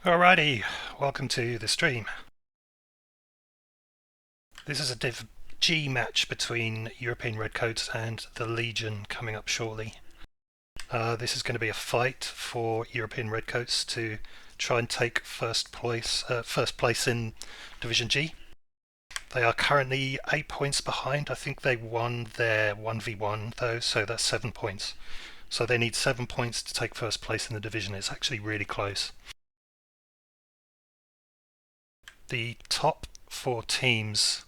Alrighty, welcome to the stream. This is a DIV G match between European Redcoats and the Legion coming up shortly. This is going to be a fight for European Redcoats to try and take first place in Division G. They are currently 8 points behind. I think they won their 1v1 though, so that's 7 points. So they need 7 points to take first place in the division. It's actually really close. The top 4 teams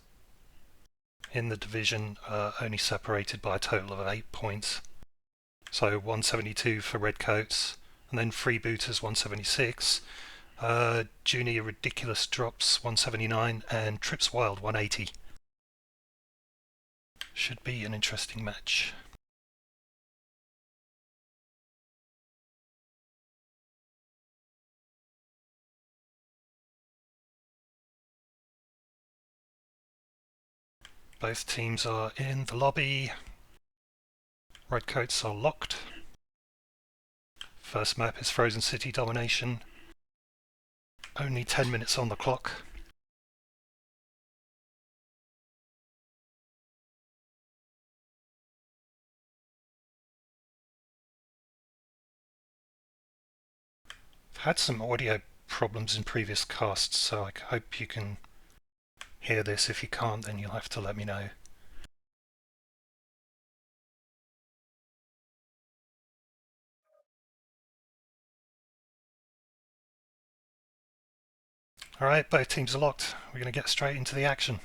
in the division are only separated by a total of 8 points. So 172 for Redcoats, and then Freebooters 176, Junior Ridiculous drops 179, and Trips Wild 180. Should be an interesting match. Both teams are in the lobby. Redcoats are locked. First map is Frozen City Domination. Only 10 minutes on the clock. I've had some audio problems in previous casts, so I hope you can hear this. If you can't, then you'll have to let me know. Alright, both teams are locked. We're going to get straight into the action.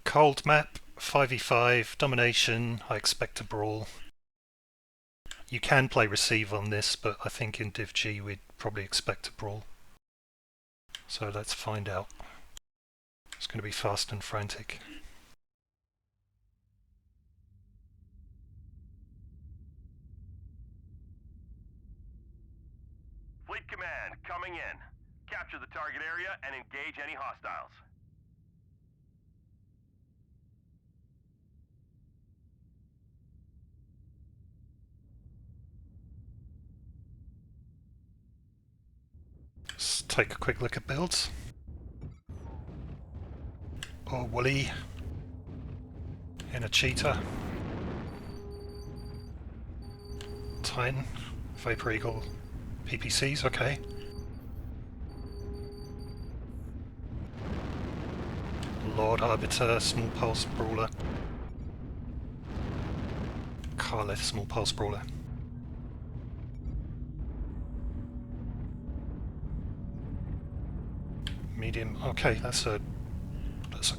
Cold map, 5v5, domination, I expect a brawl. You can play receive on this, but I think in Div G we'd probably expect a brawl. So let's find out. It's going to be fast and frantic. Fleet Command, coming in. Capture the target area and engage any hostiles. Let's take a quick look at builds. Or Woolly in a cheetah. Titan, Vapor Eagle, PPCs, okay. Lord Arbiter, Small Pulse Brawler. Carlith, Small Pulse Brawler. Medium, okay, that's a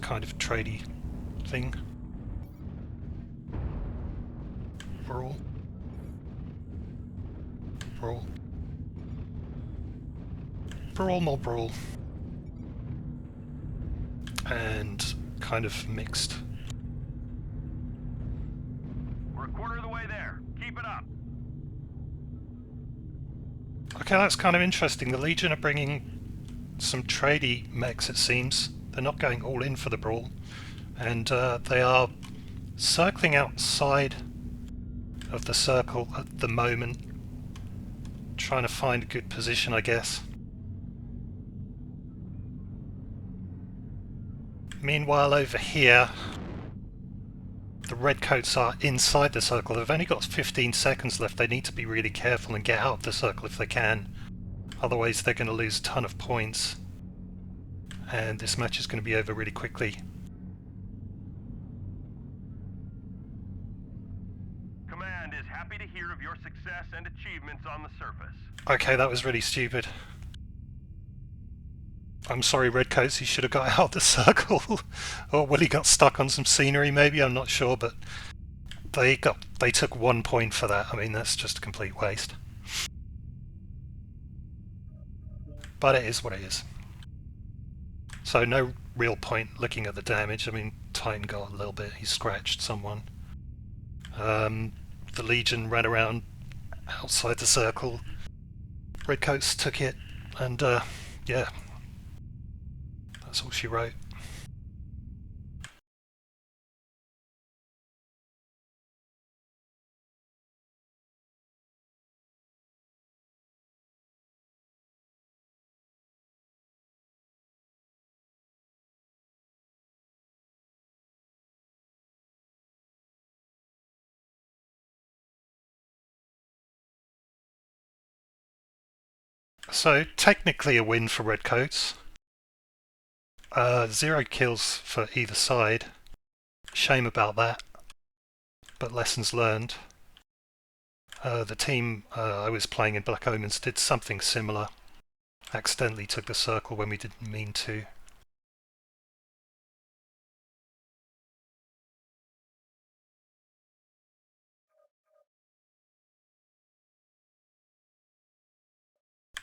kind of tradey thing. Brawl. Brawl. Brawl, more brawl. And kind of mixed. We're a quarter of the way there. Keep it up. Okay, that's kind of interesting. The Legion are bringing some tradey mechs, it seems. They're not going all in for the brawl. And they are circling outside of the circle at the moment. Trying to find a good position, I guess. Meanwhile, over here, the Redcoats are inside the circle. They've only got 15 seconds left. They need to be really careful and get out of the circle if they can. Otherwise, they're going to lose a ton of points. And this match is going to be over really quickly. Command is happy to hear of your success and achievements on the surface. Okay, that was really stupid. I'm sorry, Redcoats, you should have got out of the circle. Or Willie got stuck on some scenery maybe, I'm not sure, but They took 1 point for that. I mean, that's just a complete waste. But it is what it is. So no real point looking at the damage. I mean, Titan got a little bit. He scratched someone. The Legion ran around outside the circle. Redcoats took it, and yeah, that's all she wrote. So technically a win for Redcoats. 0 kills for either side. Shame about that, but lessons learned. The team I was playing in Black Omens did something similar. Accidentally took the circle when we didn't mean to.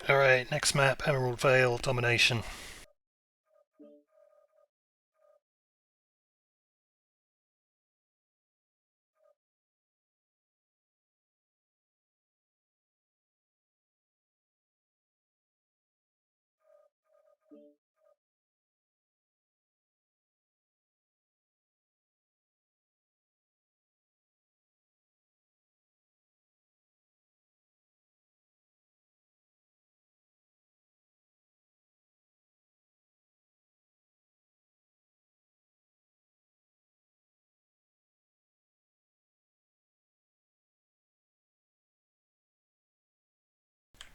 Alright, next map, Emerald Vale, Domination.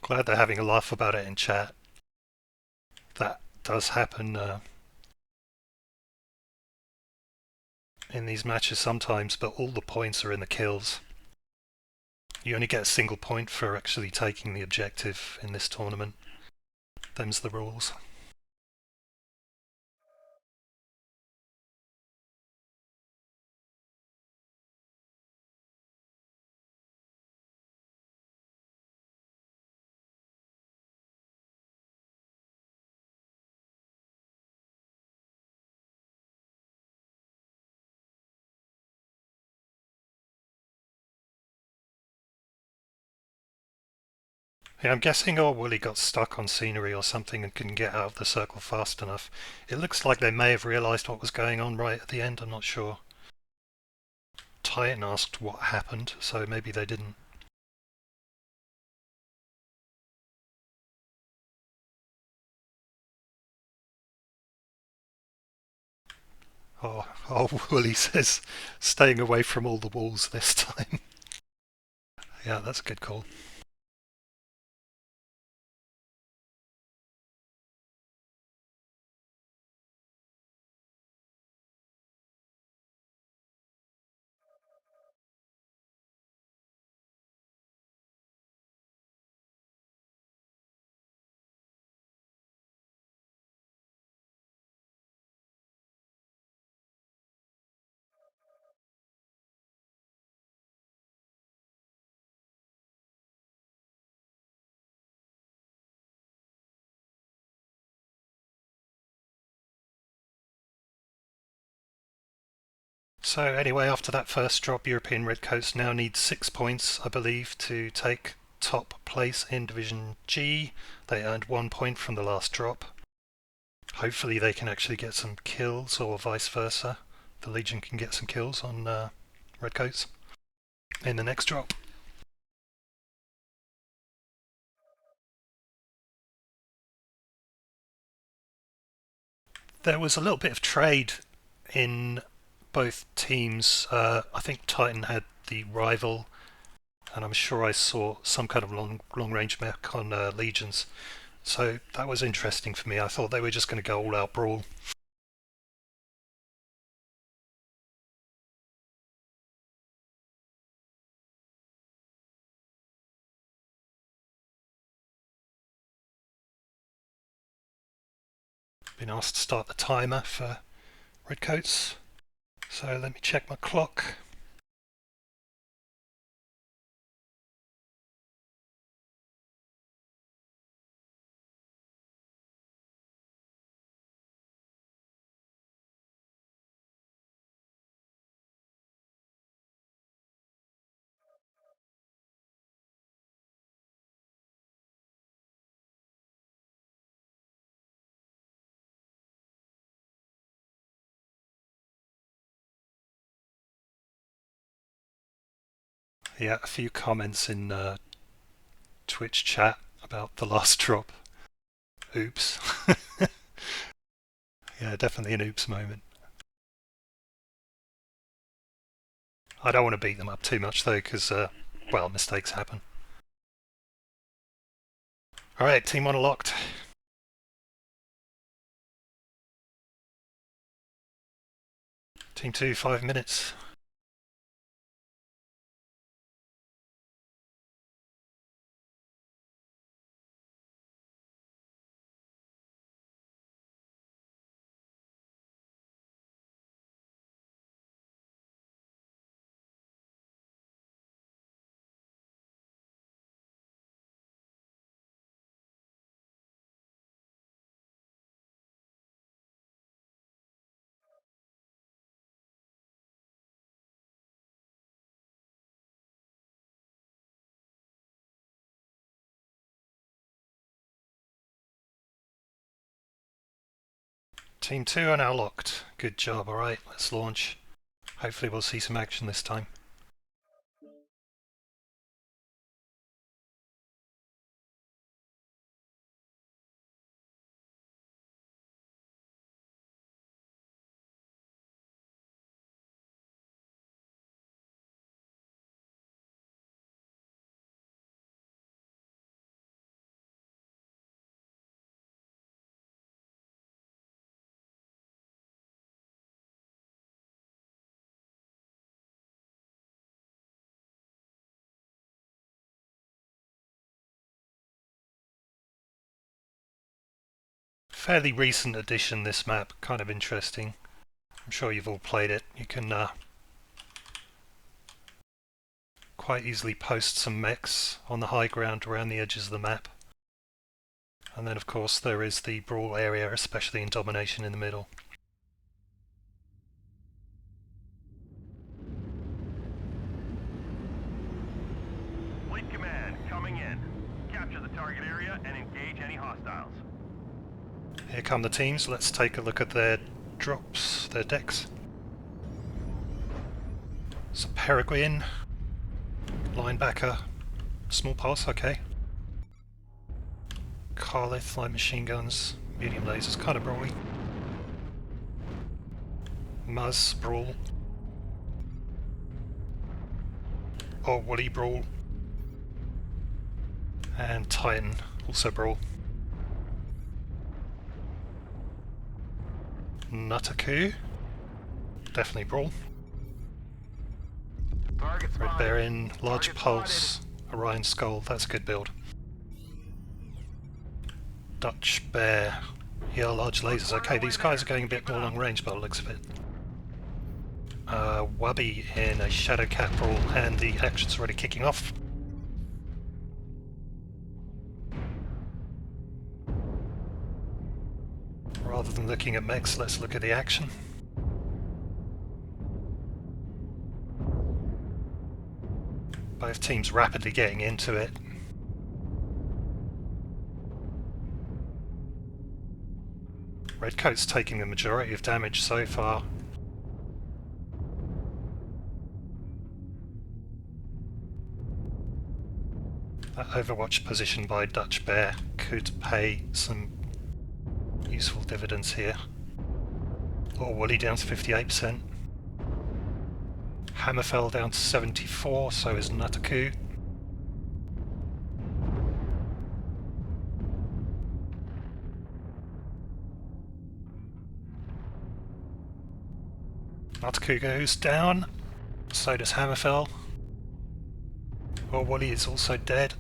Glad they're having a laugh about it in chat. That does happen in these matches sometimes, but all the points are in the kills. You only get a single point for actually taking the objective in this tournament. Them's the rules. Yeah, I'm guessing Woolly got stuck on scenery or something and couldn't get out of the circle fast enough. It looks like they may have realised what was going on right at the end, I'm not sure. Titan asked what happened, so maybe they didn't. Woolly says staying away from all the walls this time. Yeah, that's a good call. So anyway, after that first drop, European Redcoats now need 6 points, I believe, to take top place in Division G. They earned 1 point from the last drop. Hopefully they can actually get some kills, or vice versa. The Legion can get some kills on Redcoats in the next drop. There was a little bit of trade in both teams. I think Titan had the rival, and I'm sure I saw some kind of long range mech on Legions. So that was interesting for me. I thought they were just going to go all out brawl. Been asked to start the timer for Redcoats. So let me check my clock. Yeah, a few comments in Twitch chat about the last drop. Oops. Yeah, definitely an oops moment. I don't want to beat them up too much though, because, well, mistakes happen. Alright, team 1 locked. Team 2, 5 minutes. Team 2 are now locked. Good job, alright, let's launch. Hopefully we'll see some action this time. Fairly recent addition, this map, kind of interesting. I'm sure you've all played it. You can quite easily post some mechs on the high ground around the edges of the map. And then of course there is the brawl area, especially in domination in the middle. Fleet command coming in. Capture the target area and engage any hostiles. Here come the teams, let's take a look at their drops, their decks. So Peregrine, linebacker, small pulse, okay. Carlith, light machine guns, medium lasers, kind of brawly. Muzz, brawl. Or Woolly, brawl. And Titan, also brawl. Nutaku, definitely brawl. Red Baron, large pulse, Orion skull, that's a good build. Dutch bear, yeah, large lasers. Okay, these guys are going a bit more long range by the looks of it. Wubby in a shadow cat brawl, and the action's already kicking off. Rather than looking at mechs, let's look at the action. Both teams rapidly getting into it. Redcoat's taking the majority of damage so far. That Overwatch position by Dutch Bear could pay some useful dividends here. Or Woolly down to 58%. Hammerfell down to 74, so is Nutaku. Nutaku goes down, so does Hammerfell. Or Woolly is also dead.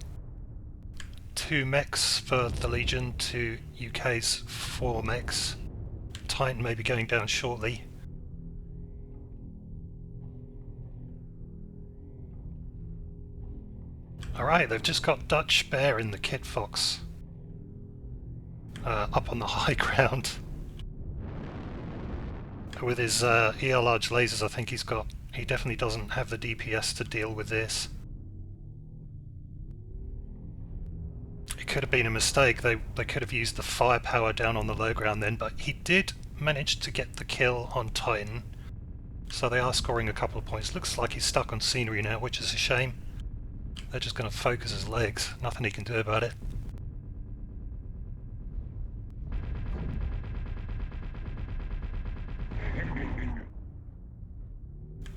2 mechs for the Legion to UK's 4 mechs. Titan may be going down shortly. Alright, they've just got Dutch Bear in the Kit Fox. Up on the high ground. With his ER large lasers, I think he definitely doesn't have the DPS to deal with this. It could have been a mistake, they could have used the firepower down on the low ground then, but he did manage to get the kill on Titan. So they are scoring a couple of points. Looks like he's stuck on scenery now, which is a shame. They're just going to focus his legs. Nothing he can do about it.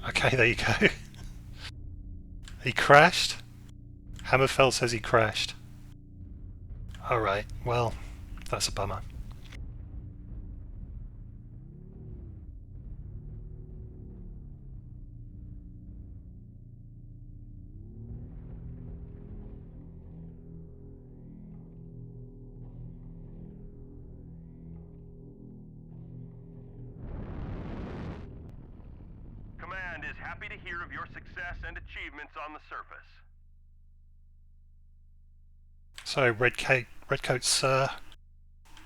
Okay, there you go. He crashed. Hammerfell says he crashed. Alright, well, that's a bummer. Command is happy to hear of your success and achievements on the surface. So Redcoats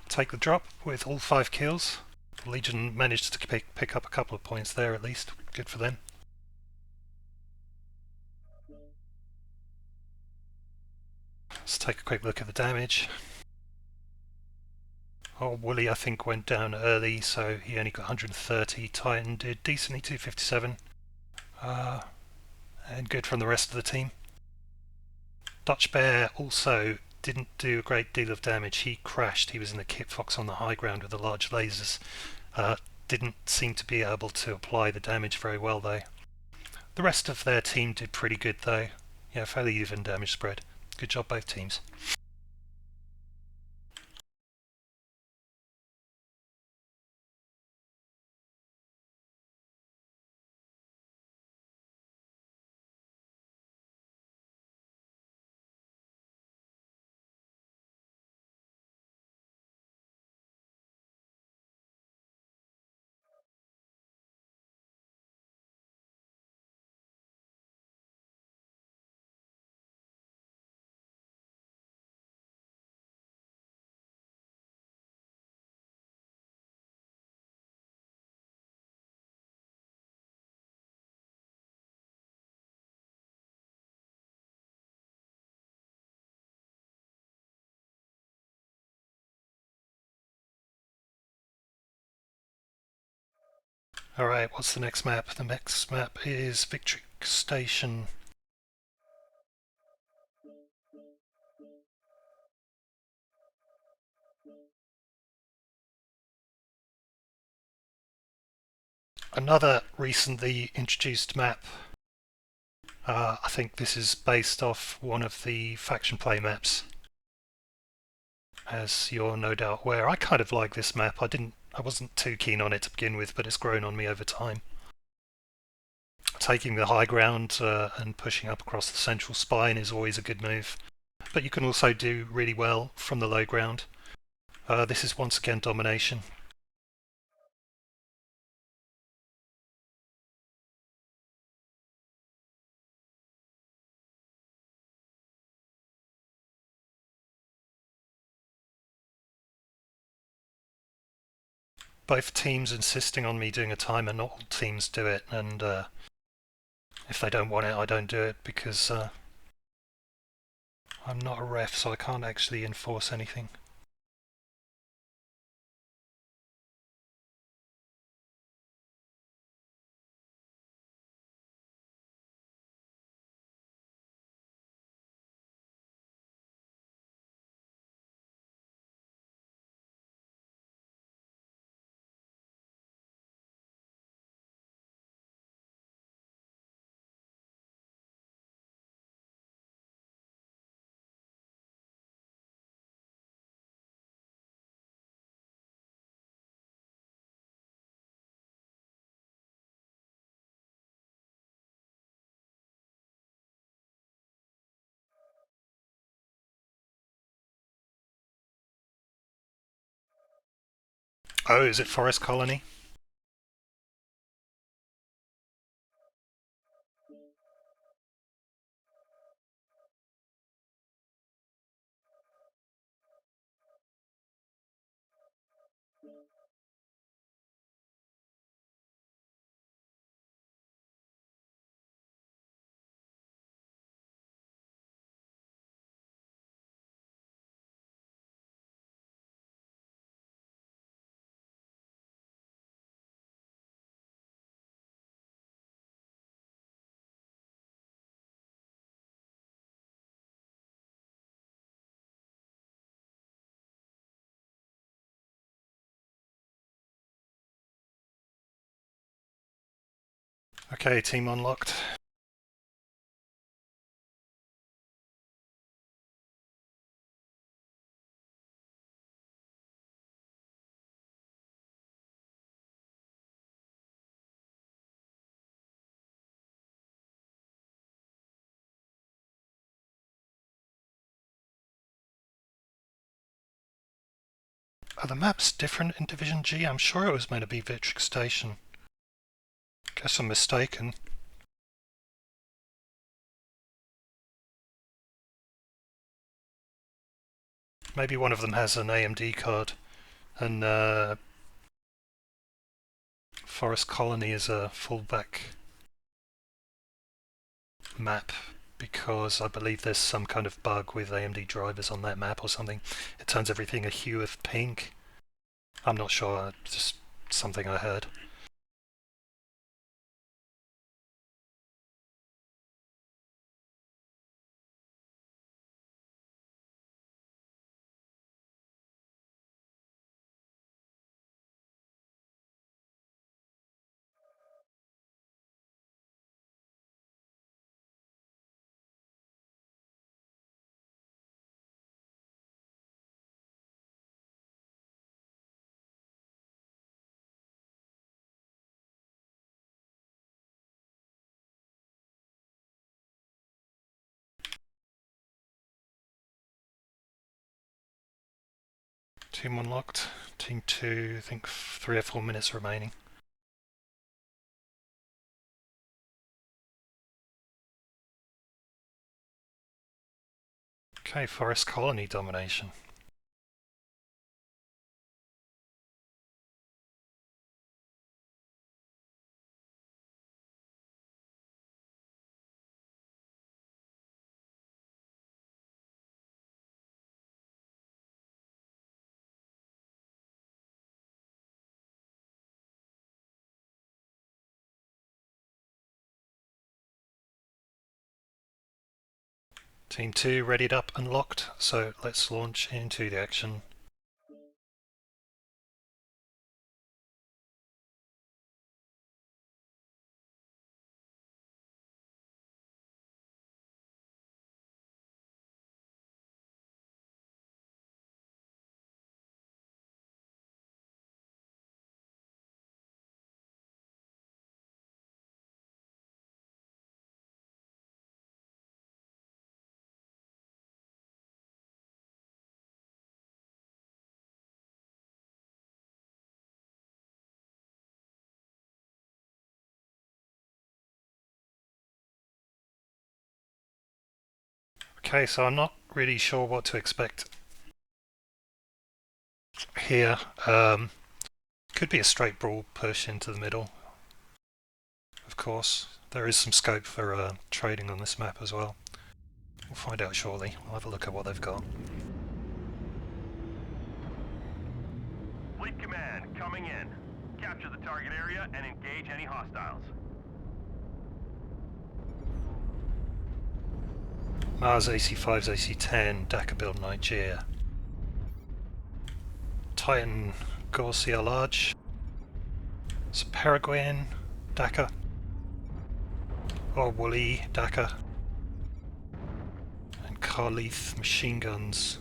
take the drop with all 5 kills. Legion managed to pick up a couple of points there at least. Good for them. Let's take a quick look at the damage. Oh, Wooly I think went down early, so he only got 130. Titan did decently, 257. And good from the rest of the team. Dutch Bear also didn't do a great deal of damage. He crashed. He was in the Kit Fox on the high ground with the large lasers. Didn't seem to be able to apply the damage very well though. The rest of their team did pretty good though. Yeah, fairly even damage spread. Good job both teams. Alright, what's the next map? The next map is Victory Station. Another recently introduced map. I think this is based off one of the faction play maps. As you're no doubt aware, I kind of like this map. I wasn't too keen on it to begin with, but it's grown on me over time. Taking the high ground and pushing up across the central spine is always a good move. But you can also do really well from the low ground. This is once again domination. Both teams insisting on me doing a timer. Not all teams do it, and if they don't want it, I don't do it because I'm not a ref, so I can't actually enforce anything. Oh, is it Forest Colony? Okay, team unlocked. Are the maps different in Division G? I'm sure it was meant to be Vitric Station. Guess I'm mistaken. Maybe one of them has an AMD card, and Forest Colony is a fallback map, because I believe there's some kind of bug with AMD drivers on that map or something. It turns everything a hue of pink. I'm not sure, just something I heard. Team unlocked. Team 2, I think 3 or 4 minutes remaining. Okay, Forest Colony domination. Team 2 readied up and locked, so let's launch into the action. Okay, so I'm not really sure what to expect here. Could be a straight brawl push into the middle, of course. There is some scope for trading on this map as well. We'll find out shortly. We'll have a look at what they've got. Fleet Command, coming in. Capture the target area and engage any hostiles. Mars AC5's AC10, Dakar build Nigeria. Titan Gorsia Large. It's Paraguayan Dakar. Or Woolly Dakar. And Carleith machine guns.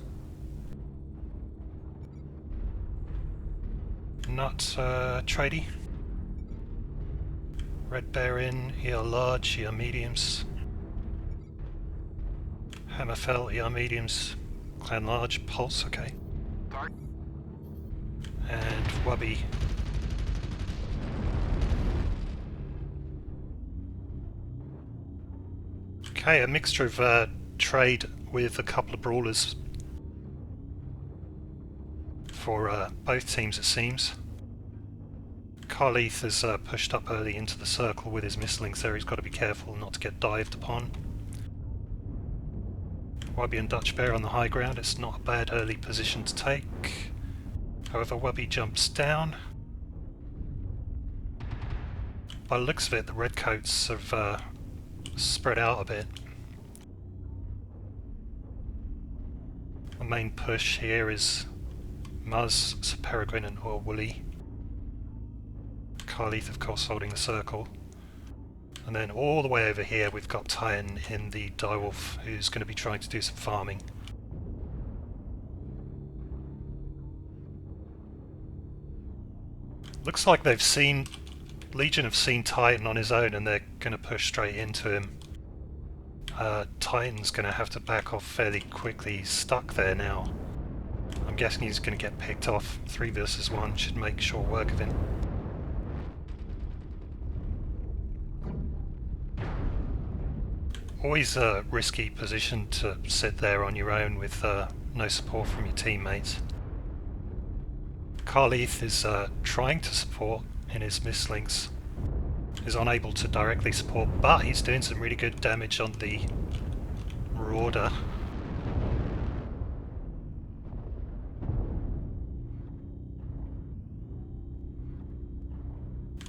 Not tradie. Red Bear in, ER large, ER mediums. Hammerfell, ER mediums. Clan large, Pulse, okay. And Wubby. Okay, a mixture of trade with a couple of brawlers for both teams, it seems. Carleith has pushed up early into the circle with his misslings there. He's got to be careful not to get dived upon. Wubby and Dutch Bear on the high ground. It's not a bad early position to take. However, Wubby jumps down. By the looks of it, the redcoats have spread out a bit. The main push here is Muzz, Peregrine or Woolly. Carleith, of course, holding the circle. And then all the way over here we've got Titan in the Direwolf, who's going to be trying to do some farming. Looks like they've seen... Legion have seen Titan on his own and they're going to push straight into him. Titan's going to have to back off fairly quickly. He's stuck there now. I'm guessing he's going to get picked off. 3 versus 1 should make short work of him. Always a risky position to sit there on your own with no support from your teammates. Carleith is trying to support in his mislinks. Is unable to directly support, but he's doing some really good damage on the Marauder.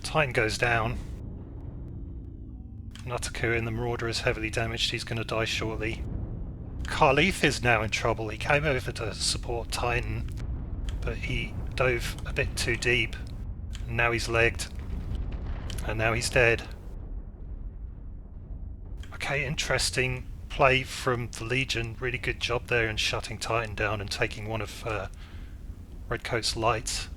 Titan goes down. Nutaku in the Marauder is heavily damaged, he's going to die shortly. Carleith is now in trouble. He came over to support Titan, but he dove a bit too deep. And now he's legged. And now he's dead. Okay, interesting play from the Legion. Really good job there in shutting Titan down and taking one of Redcoat's lights.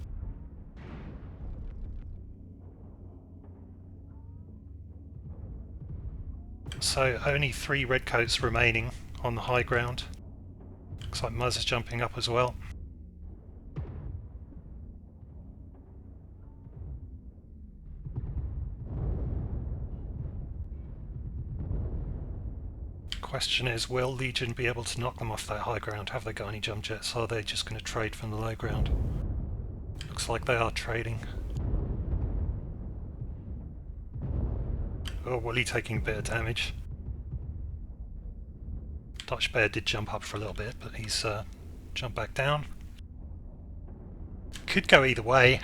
So only 3 Redcoats remaining on the high ground. Looks like Muzz is jumping up as well. Question is, will Legion be able to knock them off that high ground? Have they got any jump jets? Are they just going to trade from the low ground? Looks like they are trading. Oh, Wooly taking a bit of damage. Dutch Bear did jump up for a little bit, but he's jumped back down. Could go either way.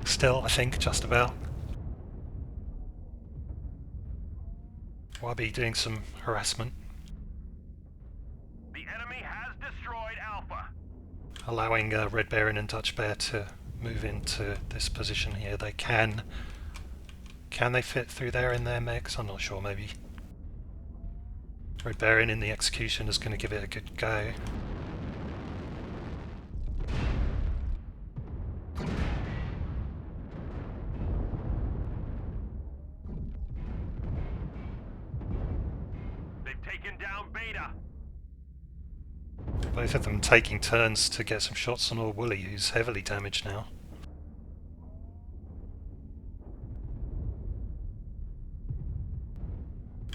Still, I think, just about. Wabi doing some harassment. The enemy has destroyed Alpha. Allowing Red Baron and Dutch Bear to move into this position here. They can. Can they fit through there in their mechs? I'm not sure, maybe. Red Baron in the execution is going to give it a good go. They've taken down Beta. Both of them taking turns to get some shots on old Wooly, who's heavily damaged now.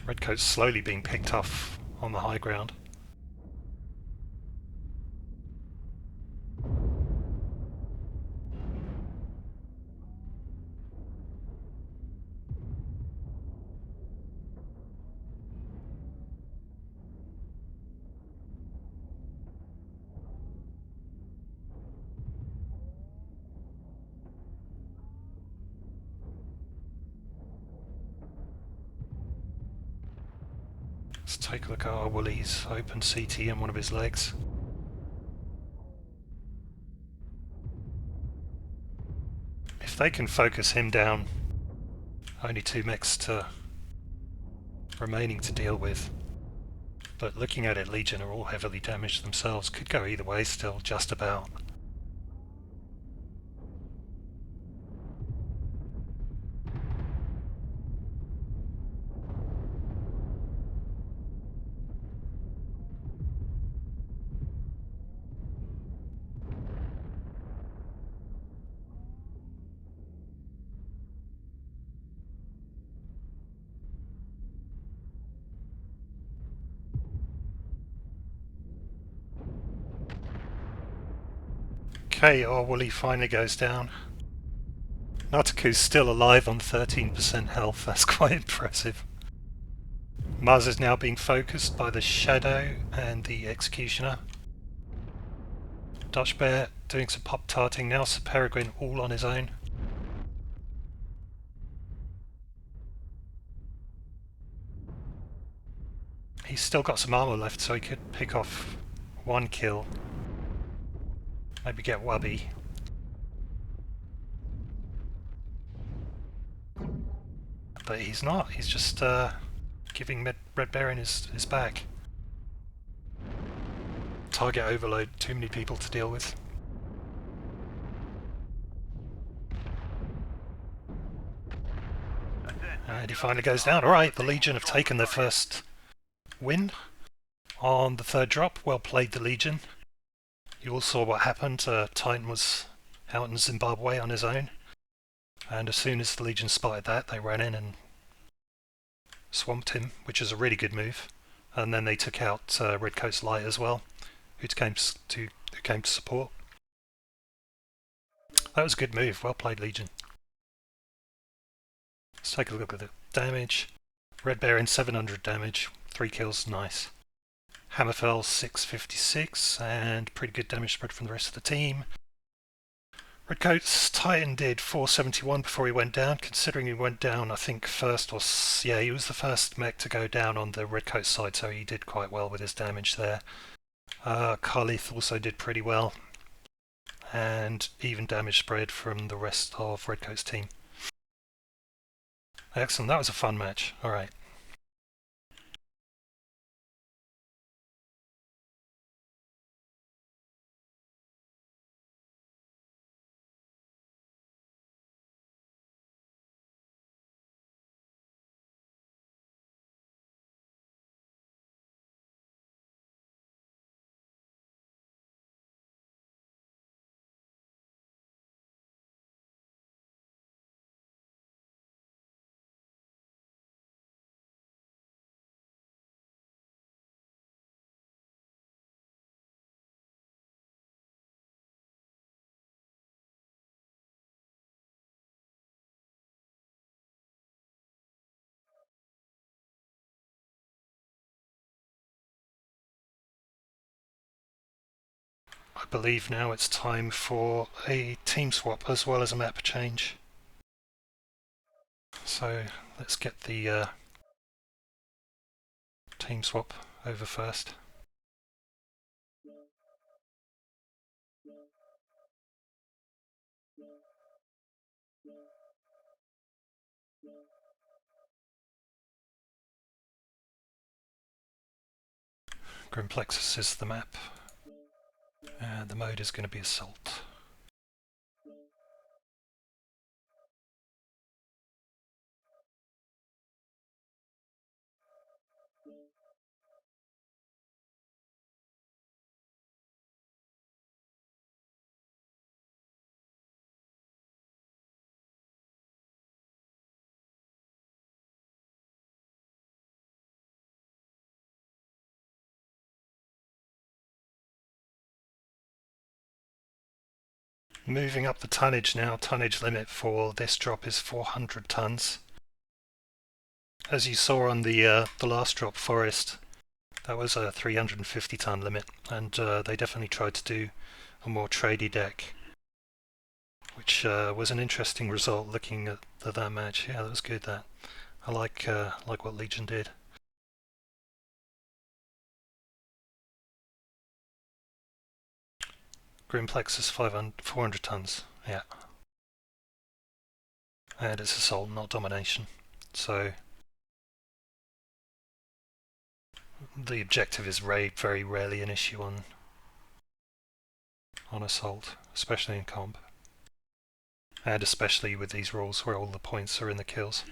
Redcoat's slowly being picked off on the high ground. Let's take a look at our Woolly's open CT in one of his legs. If they can focus him down, only 2 mechs remaining to deal with. But looking at it, Legion are all heavily damaged themselves. Could go either way still, just about. Okay, our Wooly finally goes down. Nutaku's still alive on 13% health, that's quite impressive. Muzz is now being focused by the Shadow and the Executioner. Dutch Bear doing some pop-tarting now, so Peregrine all on his own. He's still got some armor left, so he could pick off 1 kill. Maybe get Wubby. but he's not. He's just giving Red Baron his back. Target overload, too many people to deal with. And he finally goes down. Alright, the Legion have taken their first win on the third drop. Well played, the Legion. You all saw what happened. Titan was out in Zimbabwe on his own. And as soon as the Legion spotted that, they ran in and swamped him, which is a really good move. And then they took out Redcoat's Light as well, who came to support. That was a good move. Well played, Legion. Let's take a look at the damage. Red Baron 700 damage, 3 kills, nice. Hammerfell 656, and pretty good damage spread from the rest of the team. Redcoat's Titan did 471 before he went down, considering he went down, I think, first, or yeah, he was the first mech to go down on the Redcoat side, so he did quite well with his damage there. Carlith also did pretty well, and even damage spread from the rest of Redcoat's team. Excellent, that was a fun match. Alright. I believe now it's time for a team swap as well as a map change. So let's get the team swap over first. Grimplexus is the map, and the mode is going to be Assault. Moving up the tonnage now, tonnage limit for this drop is 400 tons. As you saw on the last drop, Forest, that was a 350 ton limit, and they definitely tried to do a more tradey deck, which was an interesting result looking at that match. Yeah, that was good. That I like what Legion did. Grimplexus 400 tons. Yeah. And it's assault, not domination. So the objective is very rarely an issue on assault, especially in comp. And especially with these rules where all the points are in the kills.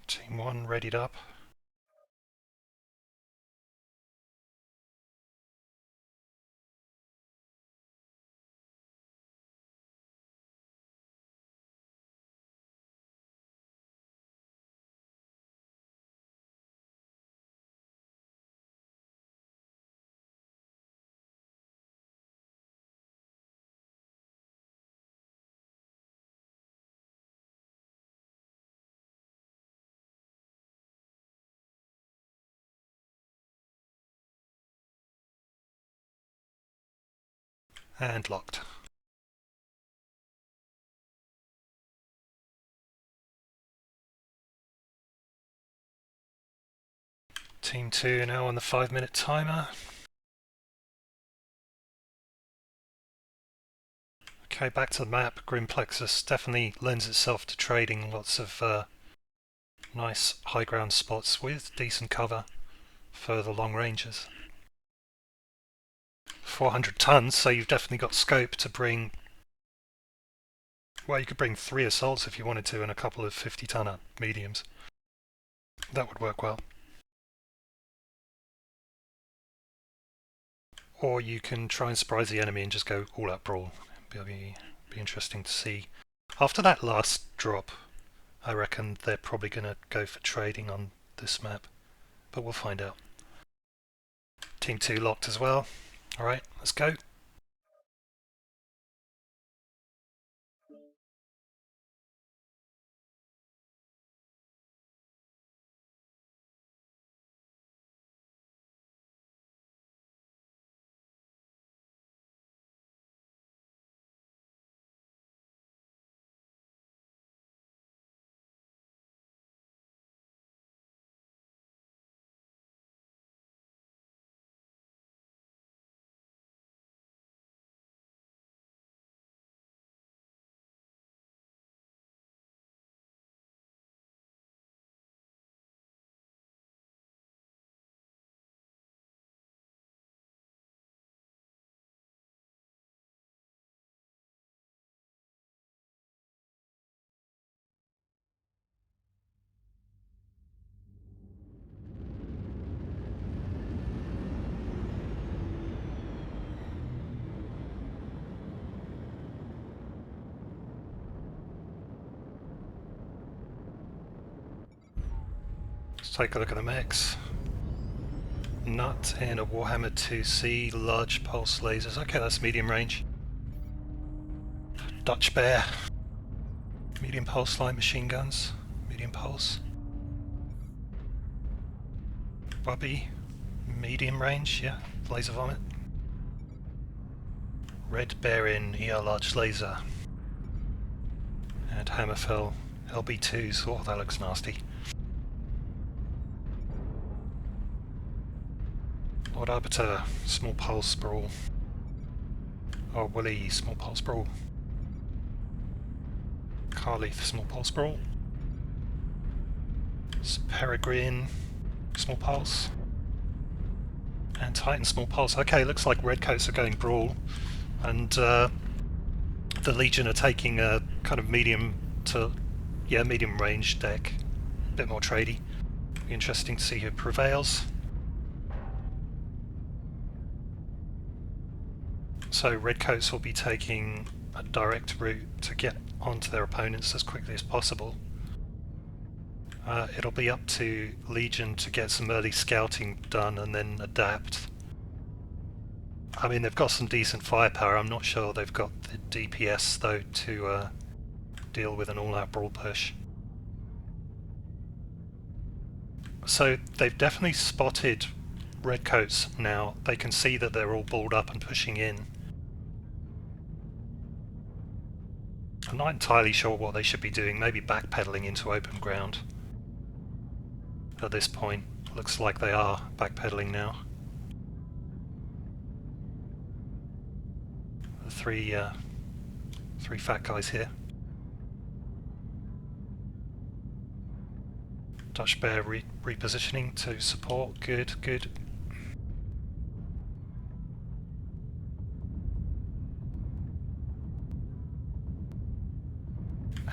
Team 1 readied up. And locked. Team 2 now on the 5-minute timer. Okay, back to the map. Grim Plexus definitely lends itself to trading. Lots of nice high ground spots with decent cover for the long ranges. 400 tons, so you've definitely got scope to bring... Well, you could bring 3 assaults if you wanted to and a couple of 50-tonner mediums. That would work well. Or you can try and surprise the enemy and just go all-out brawl. It'll be interesting to see. After that last drop, I reckon they're probably going to go for trading on this map. But we'll find out. Team 2 locked as well. Alright, let's go. Let's take a look at the mix. Nut and a Warhammer 2C, large pulse lasers. Okay, that's medium range. Dutch Bear. Medium pulse light machine guns. Medium pulse. Bobby. Medium range, yeah. Laser vomit. Red Bear in ER large laser. And Hammerfell LB2s. Oh, that looks nasty. Lord Arbiter, small pulse brawl. Oh, Willie, small pulse brawl. Carleith, small pulse brawl. Peregrine, small pulse. And Titan, small pulse. Okay, looks like Redcoats are going brawl. And the Legion are taking a kind of medium to, yeah, medium range deck. A bit more tradey. Be interesting to see who prevails. So Redcoats will be taking a direct route to get onto their opponents as quickly as possible. It'll be up to Legion to get some early scouting done and then adapt. I mean, they've got some decent firepower. I'm not sure they've got the DPS though to deal with an all-out brawl push. So they've definitely spotted Redcoats now. They can see that they're all balled up and pushing in. I'm not entirely sure what they should be doing, maybe backpedaling into open ground. At this point, looks like they are backpedaling now. The three fat guys here. Dutch Bear repositioning to support, good, good.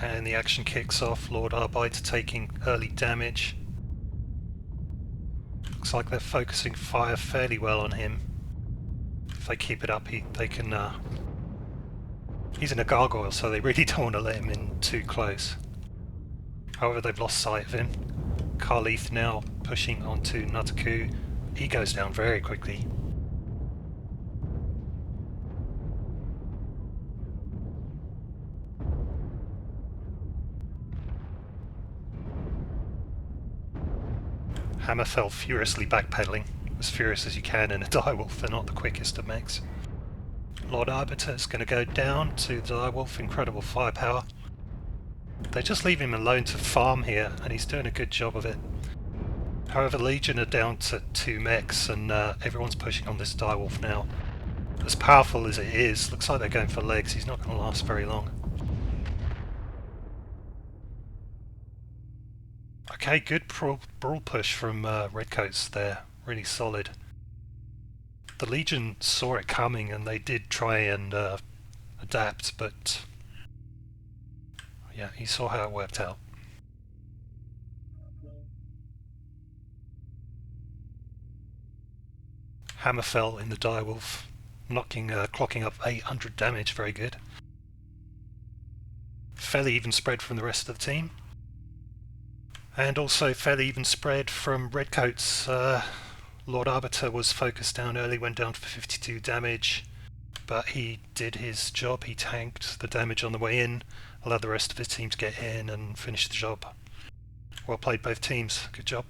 And the action kicks off. Lord Arbiter taking early damage. Looks like they're focusing fire fairly well on him. If they keep it up, they can... he's in a gargoyle, so they really don't want to let him in too close. However, they've lost sight of him. Carleith now pushing onto Nutaku. He goes down very quickly. Hammerfell furiously backpedaling, as furious as you can in a direwolf. They're not the quickest of mechs. Lord Arbiter is going to go down to the direwolf. Incredible firepower. They just leave him alone to farm here, and he's doing a good job of it. However, Legion are down to 2 mechs, and everyone's pushing on this direwolf now. As powerful as it is, looks like they're going for legs. He's not going to last very long. Okay, good brawl push from Redcoats there. Really solid. The Legion saw it coming and they did try and adapt, but yeah, he saw how it worked out. Hammerfell in the direwolf, clocking up 800 damage, very good. Fairly even spread from the rest of the team. And also fairly even spread from Redcoats. Lord Arbiter was focused down early, went down for 52 damage, but he did his job. He tanked the damage on the way in, allowed the rest of his team to get in and finish the job. Well played both teams, good job.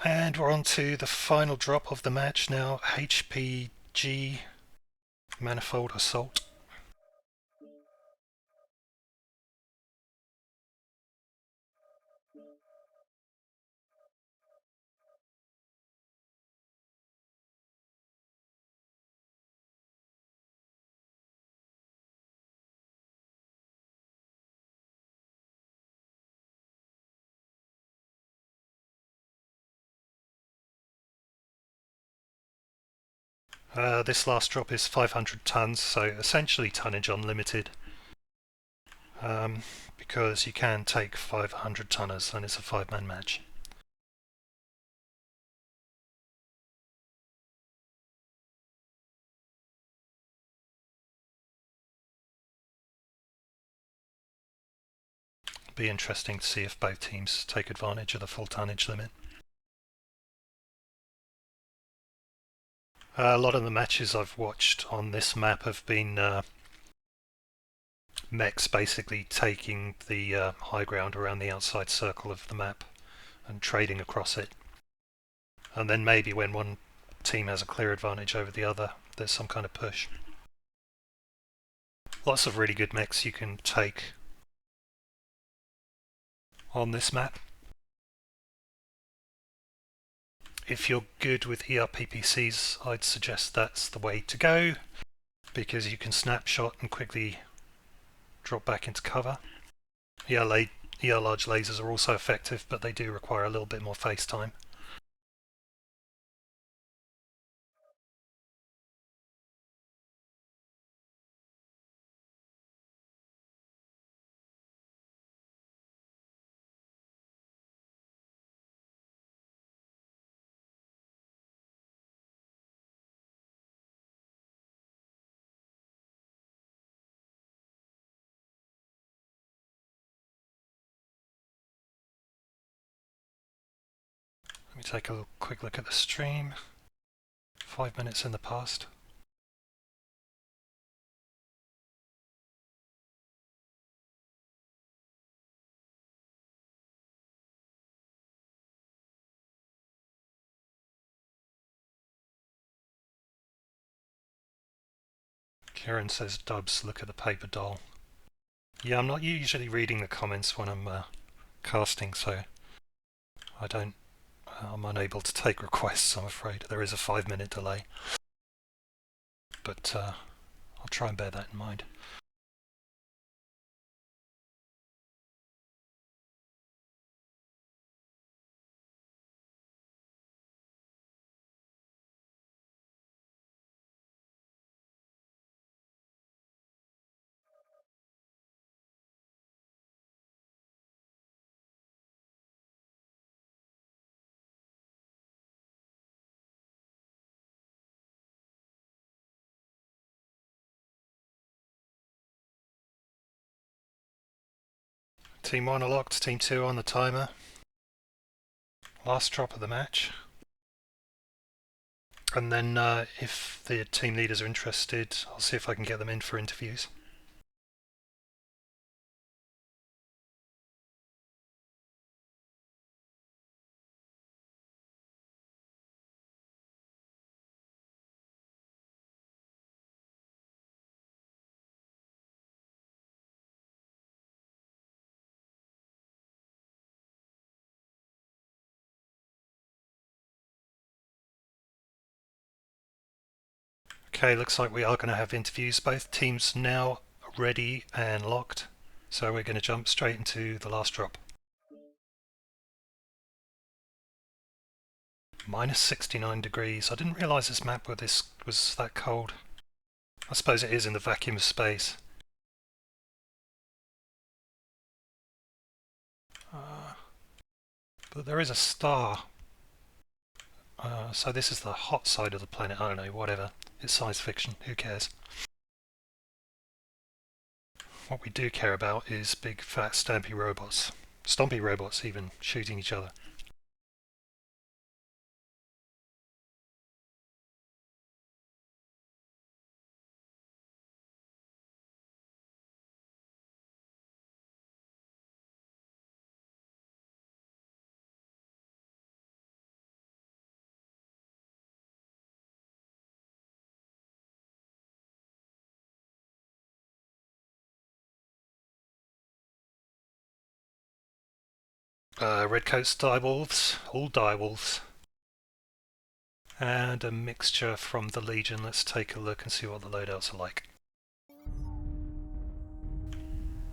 And we're on to the final drop of the match now, SPQR Manifold Assault. This last drop is 500 tons, so essentially tonnage unlimited. Because you can take 500 tonners and it's a 5-man match. Be interesting to see if both teams take advantage of the full tonnage limit. A lot of the matches I've watched on this map have been mechs basically taking the high ground around the outside circle of the map and trading across it. And then maybe when one team has a clear advantage over the other, there's some kind of push. Lots of really good mechs you can take on this map. If you're good with ERPPCs, I'd suggest that's the way to go, because you can snapshot and quickly drop back into cover. ER large lasers are also effective, but they do require a little bit more face time. Let me take a quick look at the stream. 5 minutes in the past. Kieran says, Dubs, look at the paper doll. Yeah, I'm not usually reading the comments when I'm casting, so I'm unable to take requests, I'm afraid. There is a 5-minute delay. but I'll try and bear that in mind. Team 1 are locked, Team 2 on the timer. Last drop of the match. And then if the team leaders are interested, I'll see if I can get them in for interviews. Okay, looks like we are going to have interviews. Both teams now ready and locked. So we're going to jump straight into the last drop. Minus 69 degrees. I didn't realise this map was that cold. I suppose it is in the vacuum of space. But there is a star. So this is the hot side of the planet. I don't know, whatever. It's science fiction. Who cares? What we do care about is big, fat, stampy robots. Stompy robots even, shooting each other. Redcoats, direwolves, all direwolves. And a mixture from the Legion. Let's take a look and see what the loadouts are like.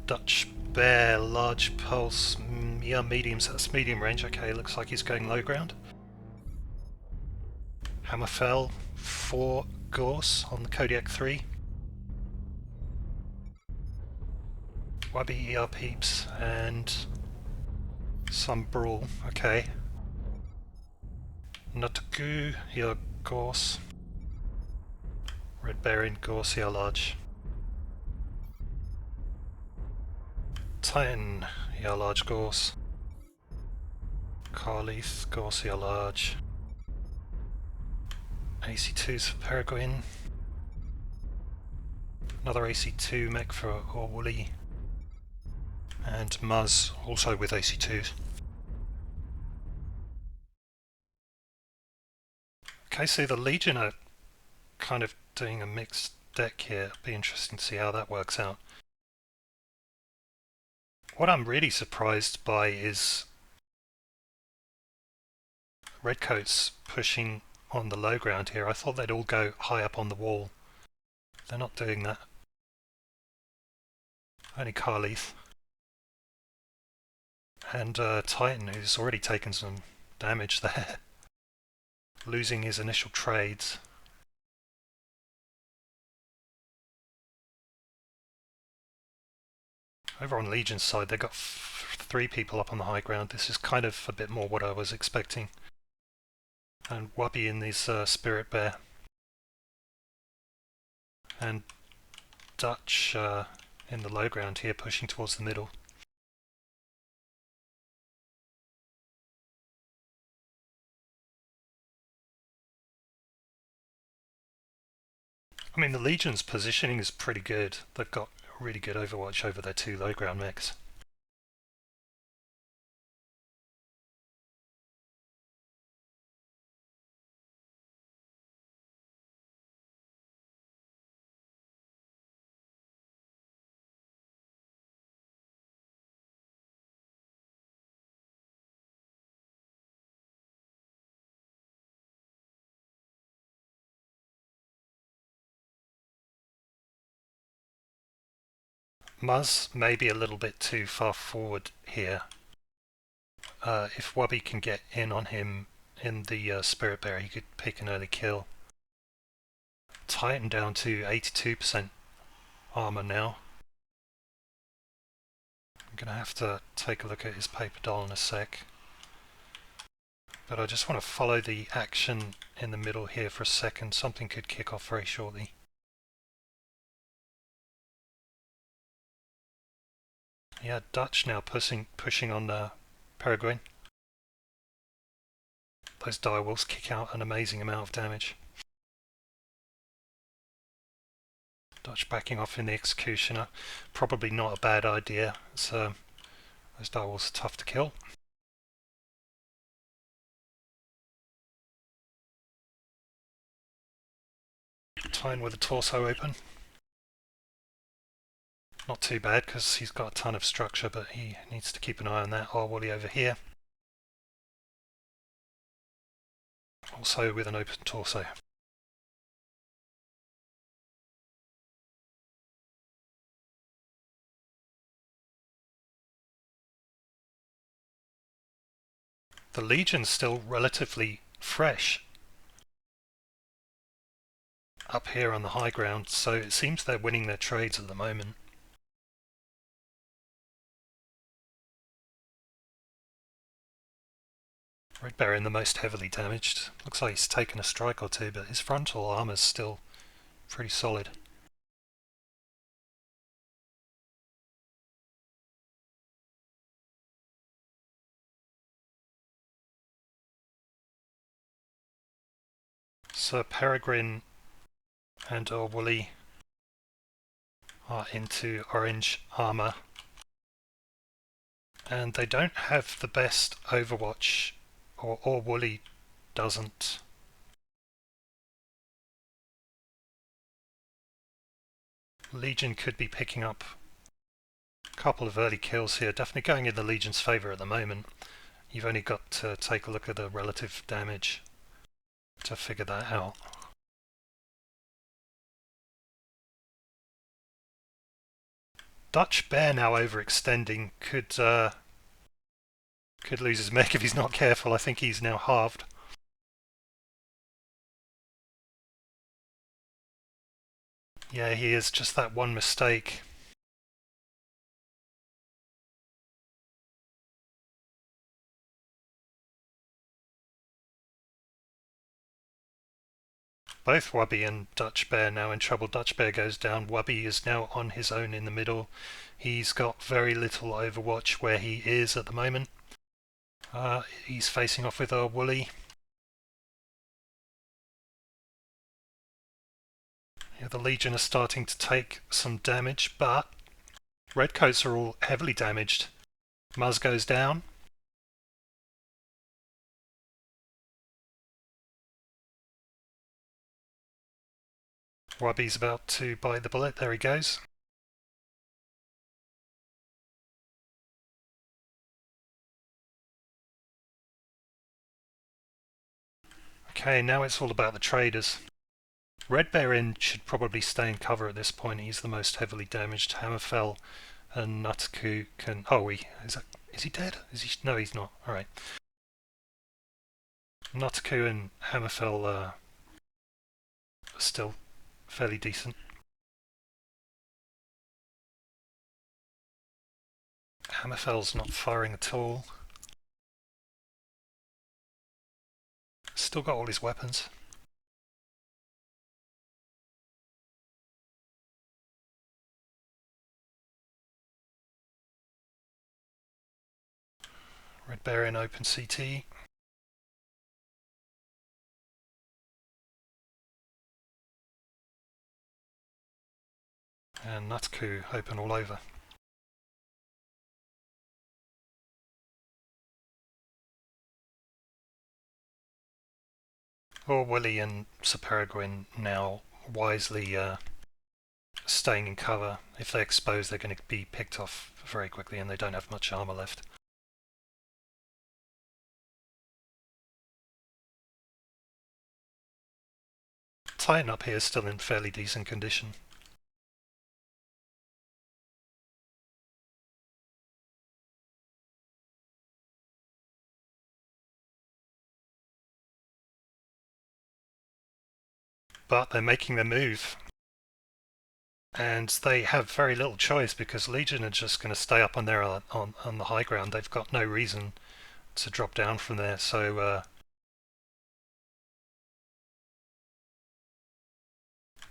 Dutch Bear, large pulse, yeah, mediums, that's medium range. Okay, looks like he's going low ground. Hammerfell, 4 Gorse on the Kodiak 3. Wabby ER peeps and some brawl. Okay. Nutku, ER Gorse. Red Bear in Gorse, ER large. Titan, ER large Gorse. Carleith, Gorse, ER large. AC2s for Peregrine. Another AC2 mech for Orwooly. And Muzz, also with AC2s. Okay, so the Legion are kind of doing a mixed deck here. It'll be interesting to see how that works out. What I'm really surprised by is Redcoats pushing on the low ground here. I thought they'd all go high up on the wall. They're not doing that. Only Carleith. And Titan, who's already taken some damage there. Losing his initial trades. Over on Legion's side, they've got 3 people up on the high ground. This is kind of a bit more what I was expecting. And Wubby in his Spirit Bear. And Dutch in the low ground here, pushing towards the middle. I mean, the Legion's positioning is pretty good. They've got really good overwatch over their 2 low ground mechs. Muzz may be a little bit too far forward here. If Wubby can get in on him in the Spirit Bear, he could pick an early kill. Titan down to 82% armor now. I'm going to have to take a look at his paper doll in a sec. But I just want to follow the action in the middle here for a second. Something could kick off very shortly. Yeah, Dutch now pushing on Peregrine. Those direwolves kick out an amazing amount of damage. Dutch backing off in the Executioner. Probably not a bad idea. Those direwolves are tough to kill. Titan with the torso open. Not too bad because he's got a ton of structure, but he needs to keep an eye on that. Woolly over here. Also with an open torso. The Legion's still relatively fresh up here on the high ground, so it seems they're winning their trades at the moment. Red Baron the most heavily damaged. Looks like he's taken a strike or two, but his frontal armor's still pretty solid. Sir Peregrine and Woolly are into orange armor, and they don't have the best Overwatch, or Woolly doesn't. Legion could be picking up a couple of early kills here, definitely going in the Legion's favour at the moment. You've only got to take a look at the relative damage to figure that out. Dutch Bear now overextending could lose his mech if he's not careful. I think he's now halved. Yeah, he is. Just that one mistake. Both Wubby and Dutch Bear now in trouble. Dutch Bear goes down. Wubby is now on his own in the middle. He's got very little Overwatch where he is at the moment. He's facing off with Woolly. Yeah, the Legion are starting to take some damage, but Redcoats are all heavily damaged. Muzz goes down. Wubby's about to bite the bullet. There he goes. Okay, now it's all about the traders. Red Bear Inn should probably stay in cover at this point. He's the most heavily damaged. Hammerfell and Nutku can... Oh, is he dead? No, he's not. Alright. Nutku and Hammerfell are still fairly decent. Hammerfell's not firing at all. Still got all his weapons. Red Bear in open CT. And Nutku open all over. Woolly and Sir Peregrine now wisely staying in cover. If they expose, they're going to be picked off very quickly, and they don't have much armor left. Titan up here is still in fairly decent condition. but they're making their move. And they have very little choice because Legion are just going to stay up on there on the high ground. They've got no reason to drop down from there. So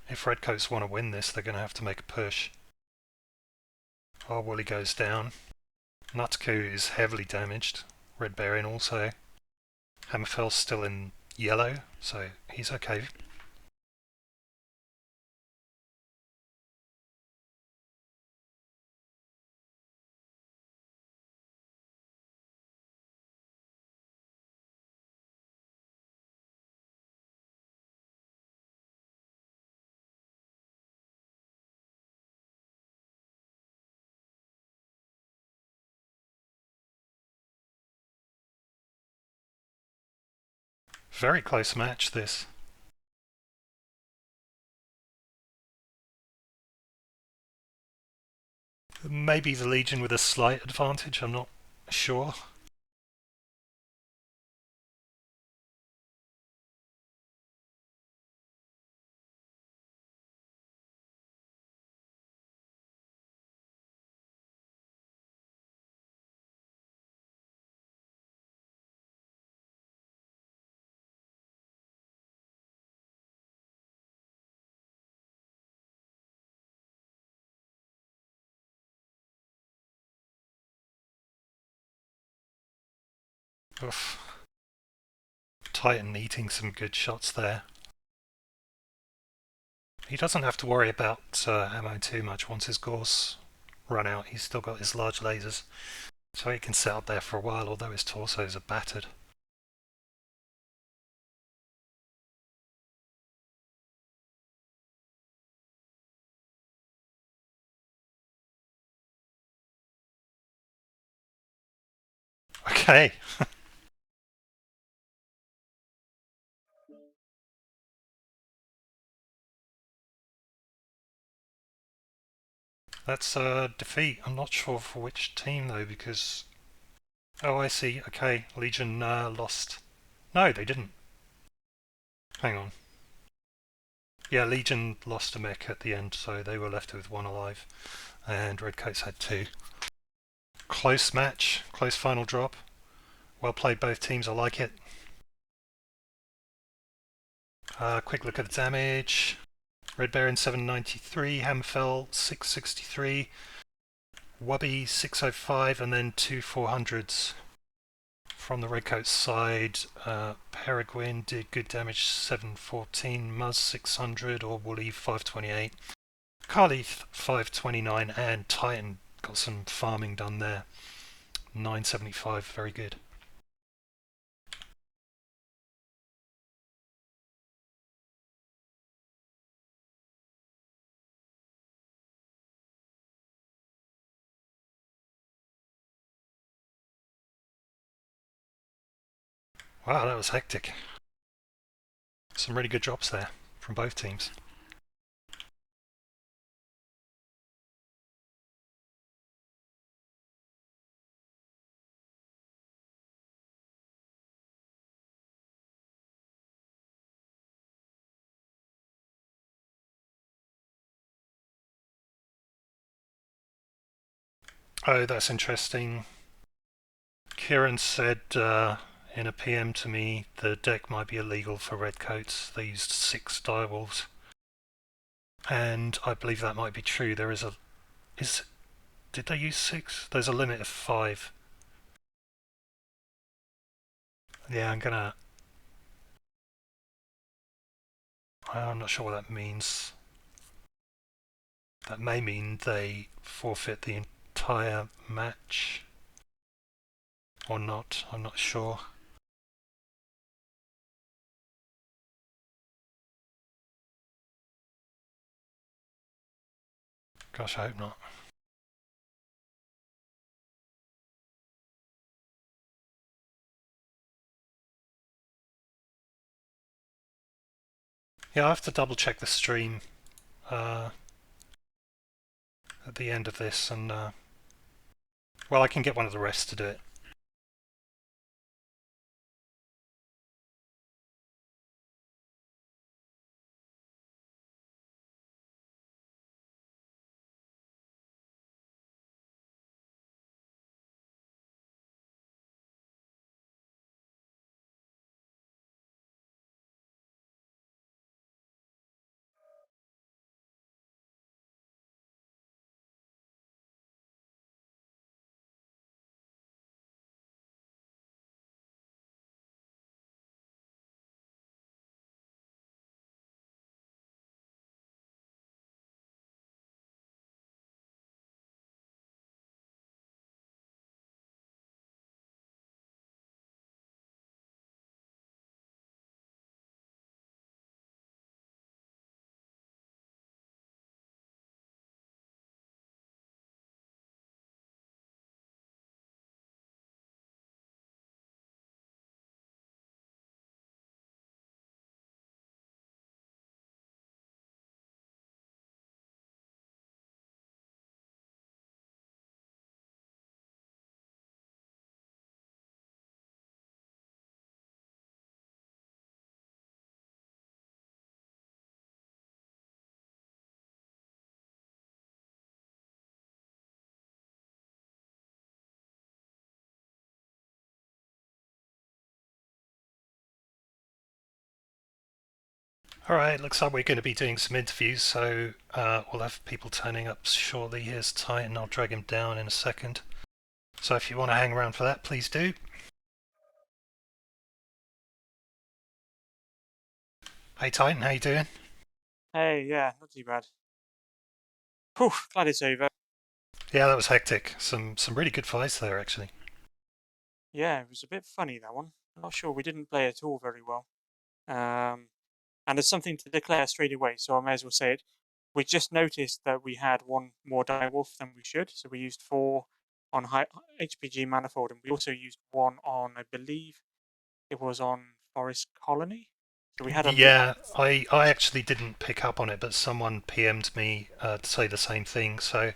if Redcoats want to win this, they're going to have to make a push. Oh, Wooly goes down. Nutku is heavily damaged. Red Baron also. Hammerfell's still in yellow, so he's okay. Very close match, this. Maybe the Legion with a slight advantage, I'm not sure. Oof. Titan eating some good shots there. He doesn't have to worry about ammo too much once his Gorse run out. He's still got his large lasers, so he can sit up there for a while, although his torsos are battered. Okay. That's a defeat. I'm not sure for which team though, because... Oh, I see. Okay, Legion lost. No, they didn't. Hang on. Yeah, Legion lost a mech at the end, so they were left with one alive. And Redcoats had two. Close match, close final drop. Well played both teams, I like it. Quick look at the damage. Red Baron 793, Hammerfell 663, Wubby 605, and then two 400s. From the Redcoats side, Peregrine did good damage 714, Muzz 600, or Woolly 528, Carly 529, and Titan got some farming done there. 975, very good. Wow, that was hectic. Some really good drops there from both teams. Oh, that's interesting. Kieran said in a PM to me the deck might be illegal for Redcoats. They used 6 direwolves. And I believe that might be true. There is a... Did they use 6? There's a limit of 5. Yeah, I'm not sure what that means. That may mean they forfeit the entire match. Or not, I'm not sure. Gosh, I hope not. Yeah, I have to double check the stream at the end of this, and well, I can get one of the rest to do it. Alright, looks like we're going to be doing some interviews, so we'll have people turning up shortly. Here's Titan, I'll drag him down in a second. So if you want to hang around for that, please do. Hey Titan, how you doing? Hey, yeah, not too bad. Whew, glad it's over. Yeah, that was hectic. Some really good fights there, actually. Yeah, it was a bit funny, that one. I'm not sure, we didn't play at all very well. Um, and there's something to declare straight away, so I may as well say it. We just noticed that we had one more direwolf than we should, so we used 4 on HPG manifold, and we also used 1 on, I believe it was on Forest Colony. So we had a lot. Yeah, I actually didn't pick up on it, but someone PM'd me to say the same thing, so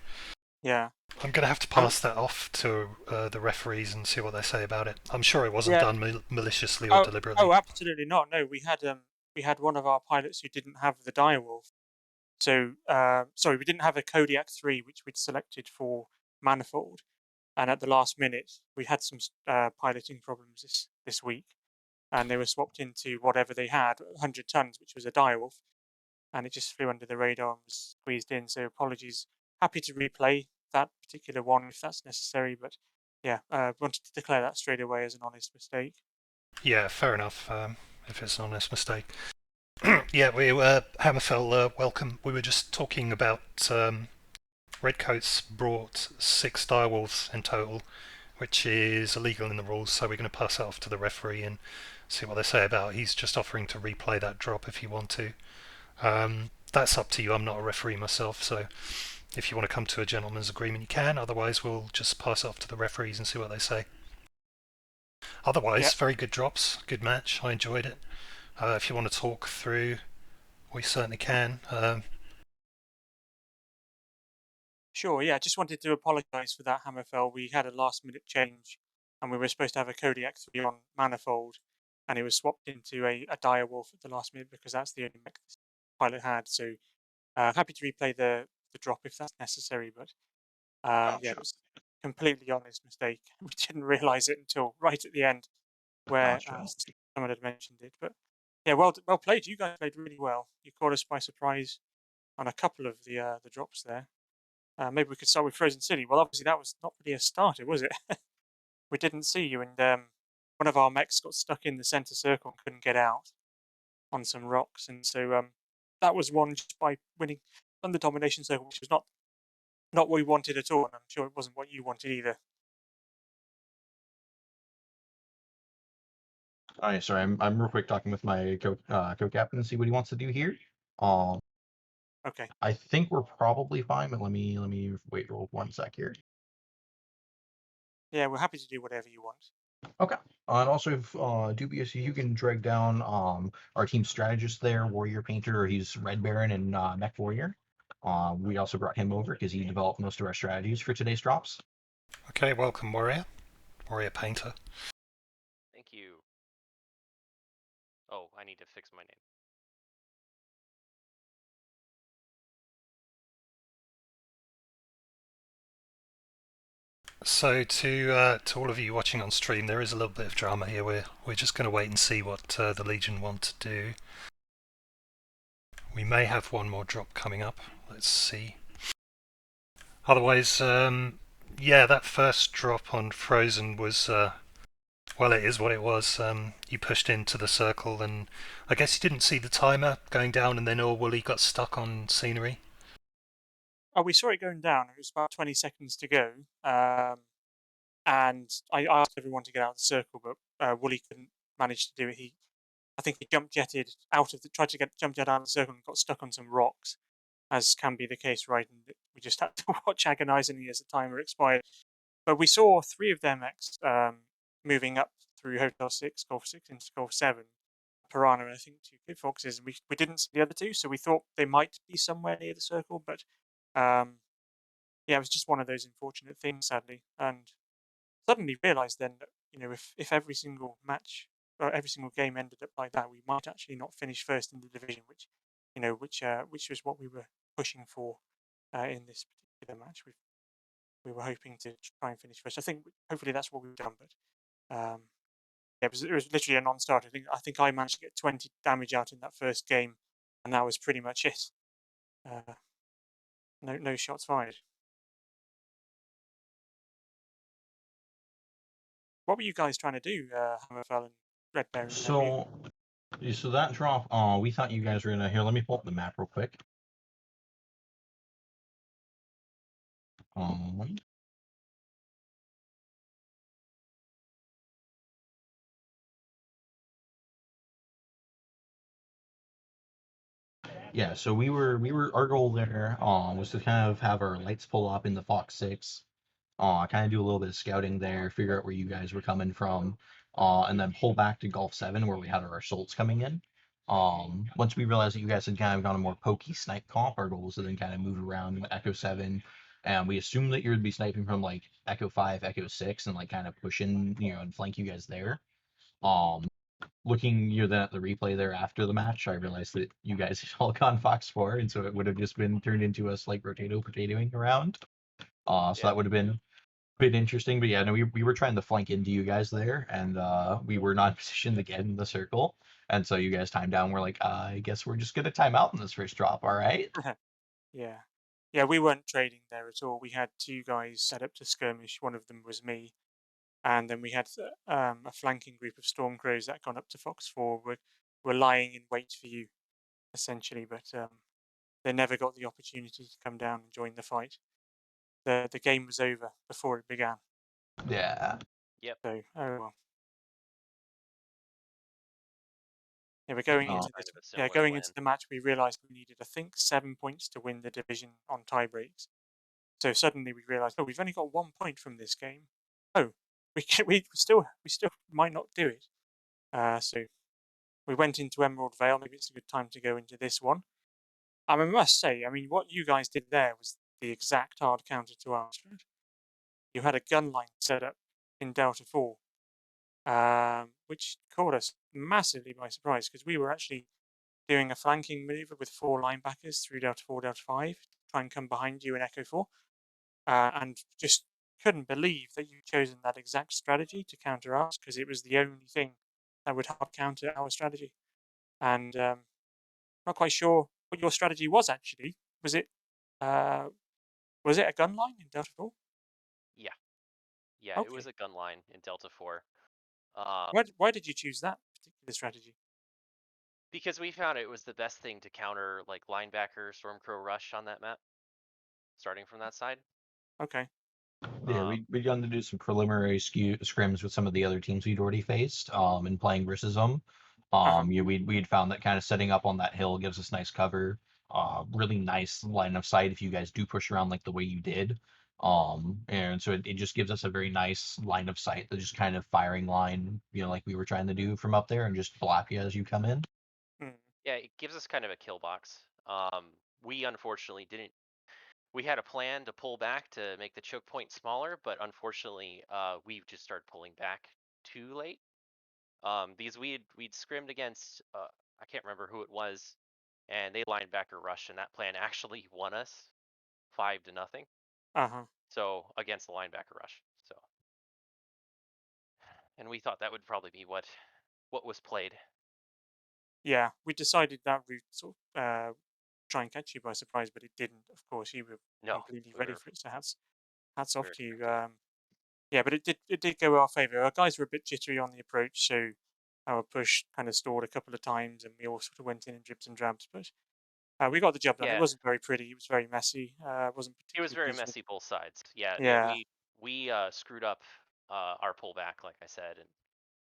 Yeah. I'm going to have to Um, pass that off to the referees and see what they say about it. I'm sure it wasn't yeah. done maliciously or Oh, deliberately. oh, absolutely not. No, we had one of our pilots who didn't have the direwolf. So, sorry, we didn't have a Kodiak 3, which we'd selected for manifold. And at the last minute, we had some piloting problems this week, and they were swapped into whatever they had, 100 tons, which was a direwolf, and it just flew under the radar and was squeezed in. So apologies. Happy to replay that particular one if that's necessary, but yeah, wanted to declare that straight away as an honest mistake. Yeah, fair enough, if it's an honest mistake. Yeah, we Hammerfell, welcome. We were just talking about Redcoats brought 6 direwolves in total, which is illegal in the rules, so we're going to pass it off to the referee and see what they say about it. He's just offering to replay that drop if you want to. That's up to you. I'm not a referee myself, so if you want to come to a gentleman's agreement, you can. Otherwise, we'll just pass it off to the referees and see what they say. Yeah, Otherwise, very good drops, good match. I enjoyed it. If you want to talk through, we certainly can. sure. Yeah, just wanted to apologise for that, Hammerfell. We had a last minute change, and we were supposed to have a Kodiak 3 on manifold, and it was swapped into a direwolf at the last minute because that's the only mech this pilot had. So happy to replay the drop if that's necessary, but yeah, it was a completely honest mistake. We didn't realise it until right at the end, where someone had mentioned it. But yeah, well played. You guys played really well. You caught us by surprise on a couple of the drops there. Maybe we could start with Frozen City. Well, obviously that was not really a starter, was it? We didn't see you, and one of our mechs got stuck in the center circle and couldn't get out on some rocks, and so that was won just by winning on the domination circle, which was not what we wanted at all, and I'm sure it wasn't what you wanted either. Oh, yeah, sorry, I'm real quick talking with my co-captain to see what he wants to do here. Um, Okay. I think we're probably fine, but let me wait real 1 sec here. Yeah, we're happy to do whatever you want. Okay. And also, if dubious, you can drag down our team strategist there, Warrior Painter. He's Red Baron and Mech Warrior. We also brought him over because he developed most of our strategies for today's drops. Okay, welcome, Warrior. Warrior Painter. Thank you. Oh, I need to fix my name. So to all of you watching on stream, there is a little bit of drama here. We're just going to wait and see what the Legion want to do. We may have one more drop coming up. Let's see. Otherwise, yeah, that first drop on Frozen was, well, it is what it was. You pushed into the circle, and I guess you didn't see the timer going down, and then all Wooly got stuck on scenery. Oh, we saw it going down. It was about 20 seconds to go. And I asked everyone to get out of the circle, but Wooly couldn't manage to do it. I think he jump jetted tried to jump jet out of the circle and got stuck on some rocks, as can be the case, right? And we just had to watch agonizingly as the timer expired. But we saw 3 of them moving up through Hotel 6, Golf 6 into Golf 7, Piranha, and I think 2 Kid Foxes. We didn't see the other 2, so we thought they might be somewhere near the circle, but yeah, it was just one of those unfortunate things, sadly. And suddenly realised then that if every single match or every single game ended up like that, we might actually not finish first in the division, which was what we were pushing for in this particular match. We were hoping to try and finish first. I think hopefully that's what we've done, but yeah, it was literally a non-starter. I think I managed to get 20 damage out in that first game, and that was pretty much it. No shots fired. What were you guys trying to do, Hammerfell and Red Baron? So, so that drop, we thought you guys were gonna, here, let me pull up the map real quick. Um, yeah, so our goal there, was to kind of have our lights pull up in the Fox 6, kind of do a little bit of scouting there, figure out where you guys were coming from, and then pull back to Gulf 7 where we had our assaults coming in. Once we realized that you guys had kind of gone a more pokey snipe comp, our goal was to then kind of move around Echo 7, and we assumed that you would be sniping from like Echo 5, Echo 6, and like kind of push in, and flank you guys there. Looking then at the replay there after the match, I realized that you guys had all gone Fox 4, and so it would have just been turned into us like potatoing around. So that would have been interesting. But yeah, no, we were trying to flank into you guys there, and we were not positioned to get in the circle. And so you guys timed down. We're like, I guess we're just gonna time out in this first drop. All right. Yeah. Yeah, we weren't trading there at all. We had two guys set up to skirmish. One of them was me. And then we had a flanking group of Stormcrows that gone up to Fox 4. Were lying in wait for you, essentially. But they never got the opportunity to come down and join the fight. The game was over before it began. Yeah. Yep. So, oh well. Yeah, we're going into Kind this. of a Yeah, similar going plan. into the match, we realised we needed, I think, 7 points to win the division on tie-breaks. So suddenly we realised, oh, we've only got 1 point from this game. Oh, we still might not do it. So we went into Emerald Vale. Maybe it's a good time to go into this one. I must say, I mean, what you guys did there was the exact hard counter to our strategy. You had a gun line set up in Delta 4, which caught us massively by surprise because we were actually doing a flanking maneuver with 4 linebackers through Delta 4, Delta 5, try and come behind you in Echo 4, and just couldn't believe that you'd chosen that exact strategy to counter us because it was the only thing that would hard counter our strategy. And not quite sure what your strategy was actually. Was it uh, a gun line in Delta 4? Yeah. Yeah, it was Okay. a gun line in Delta 4. Why did you choose that particular strategy? Because we found it was the best thing to counter like linebacker Stormcrow rush on that map, starting from that side. Okay. Yeah, we'd begun to do some preliminary scrims with some of the other teams we'd already faced, and playing versus them. Yeah, we'd found that kind of setting up on that hill gives us nice cover, really nice line of sight if you guys do push around like the way you did. And so it just gives us a very nice line of sight, that just kind of firing line, like we were trying to do from up there and just blap you as you come in. Yeah, it gives us kind of a kill box. We unfortunately didn't. We had a plan to pull back to make the choke point smaller, but unfortunately, we just started pulling back too late. Because we'd scrimmed against I can't remember who it was, and they linebacker rush, and that plan actually won us 5-0. So against the linebacker rush. So, and we thought that would probably be what was played. Yeah, we decided that route sort of try and catch you by surprise, but it didn't. Of course, you were No, completely we ready were for it. So hats off to you. expecting. Yeah, but it did go our favour. Our guys were a bit jittery on the approach, so our push kind of stalled a couple of times, and we all sort of went in dribs and drabs. But we got the job done. It Yeah, wasn't very pretty. It was very messy. Wasn't it was particularly very pleased with. messy both sides. Yeah, Yeah. we screwed up our pullback, like I said,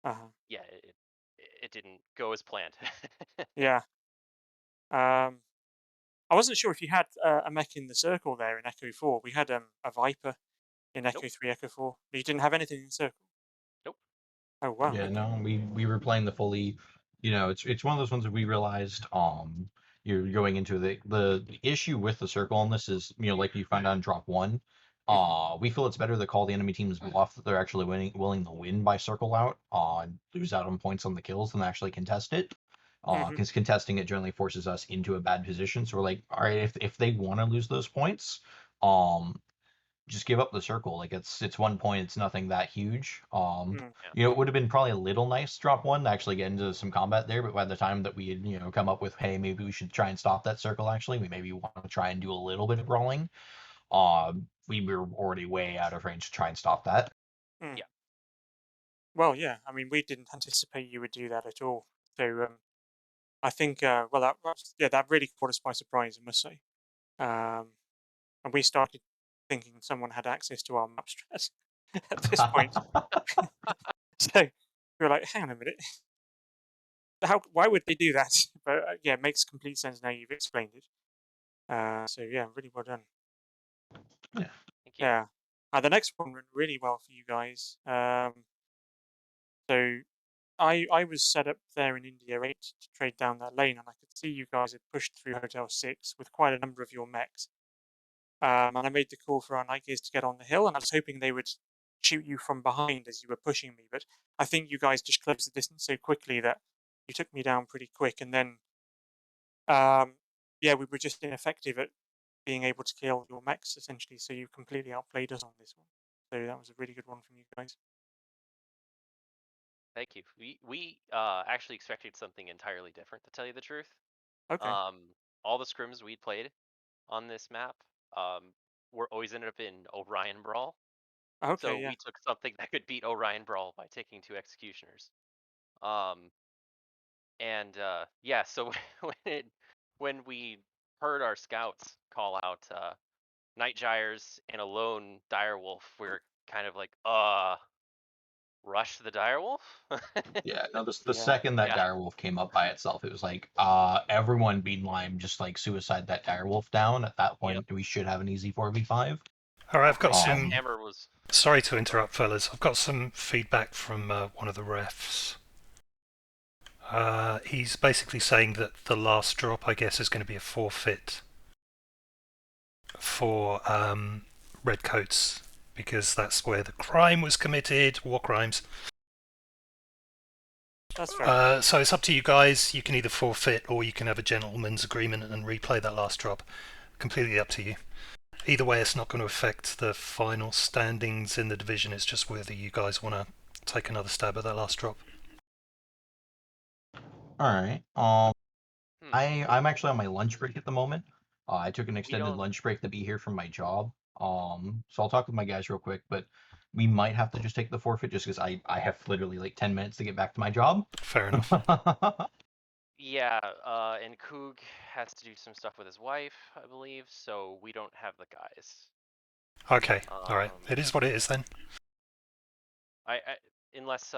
and yeah, it didn't go as planned. Yeah. I wasn't sure if you had a mech in the circle there in Echo 4. We had a Viper in Echo Nope. 3, Echo 4, but you didn't have anything in the circle. Nope. Oh wow. Yeah, Okay. no, we were playing the fully, it's one of those ones that we realized, you're going into the issue with the circle on this is, like you find out in drop 1, we feel it's better to call the enemy team's bluff that they're actually willing to win by circle out, lose out on points on the kills than actually contest it. Because contesting it generally forces us into a bad position. So we're like, all right, if they want to lose those points, just give up the circle. Like it's 1 point. It's nothing that huge. Mm. You know, it would have been probably a little nice to drop one to actually get into some combat there. But by the time that we had, you know, come up with, hey, maybe we should try and stop that circle. Actually, we maybe want to try and do a little bit of brawling. We were already way out of range to try and stop that. Mm. Yeah. Well, yeah. I mean, we didn't anticipate you would do that at all. So I think, well, that really caught us by surprise, I must say. And we started thinking someone had access to our map strats at this point. So we were like, hang on a minute. Why would they do that? But yeah, it makes complete sense now you've explained it. So yeah, really well done. Thank you. Yeah. The next one went really well for you guys. So I was set up there in India 8 to trade down that lane, and I could see you guys had pushed through Hotel 6 with quite a number of your mechs. And I made the call for our night gears to get on the hill, and I was hoping they would shoot you from behind as you were pushing me. But I think you guys just closed the distance so quickly that you took me down pretty quick, and then yeah, we were just ineffective at being able to kill your mechs essentially. So you completely outplayed us on this one. So that was a really good one from you guys. Thank you. We actually expected something entirely different, to tell you the truth. Okay. All the scrims we'd played on this map were always ended up in Orion Brawl. Okay. So Yeah. we took something that could beat Orion Brawl by taking 2 executioners. Yeah, so when we heard our scouts call out Night Gyres and a lone Direwolf, we were kind of like, rush the Direwolf? Yeah, no, the Yeah. second that Yeah. direwolf came up by itself, it was like, everyone beeline just like suicide that direwolf down. At that point, we should have an easy 4v5. All right, I've got Yeah, some. Hammer was. Sorry to interrupt, fellas. I've got some feedback from one of the refs. He's basically saying that the last drop, I guess, is going to be a forfeit for redcoats because that's where the crime was committed, war crimes. That's fair. So it's up to you guys. You can either forfeit or you can have a gentleman's agreement and replay that last drop. Completely up to you. Either way, it's not going to affect the final standings in the division. It's just whether you guys want to take another stab at that last drop. All right. I'm actually on my lunch break at the moment. I took an extended lunch break to be here from my job. So I'll talk with my guys real quick, but we might have to just take the forfeit just because I have literally like 10 minutes to get back to my job. Fair enough. Yeah, and Coog has to do some stuff with his wife, I believe, so we don't have the guys. Okay, all right. It is what it is then. Unless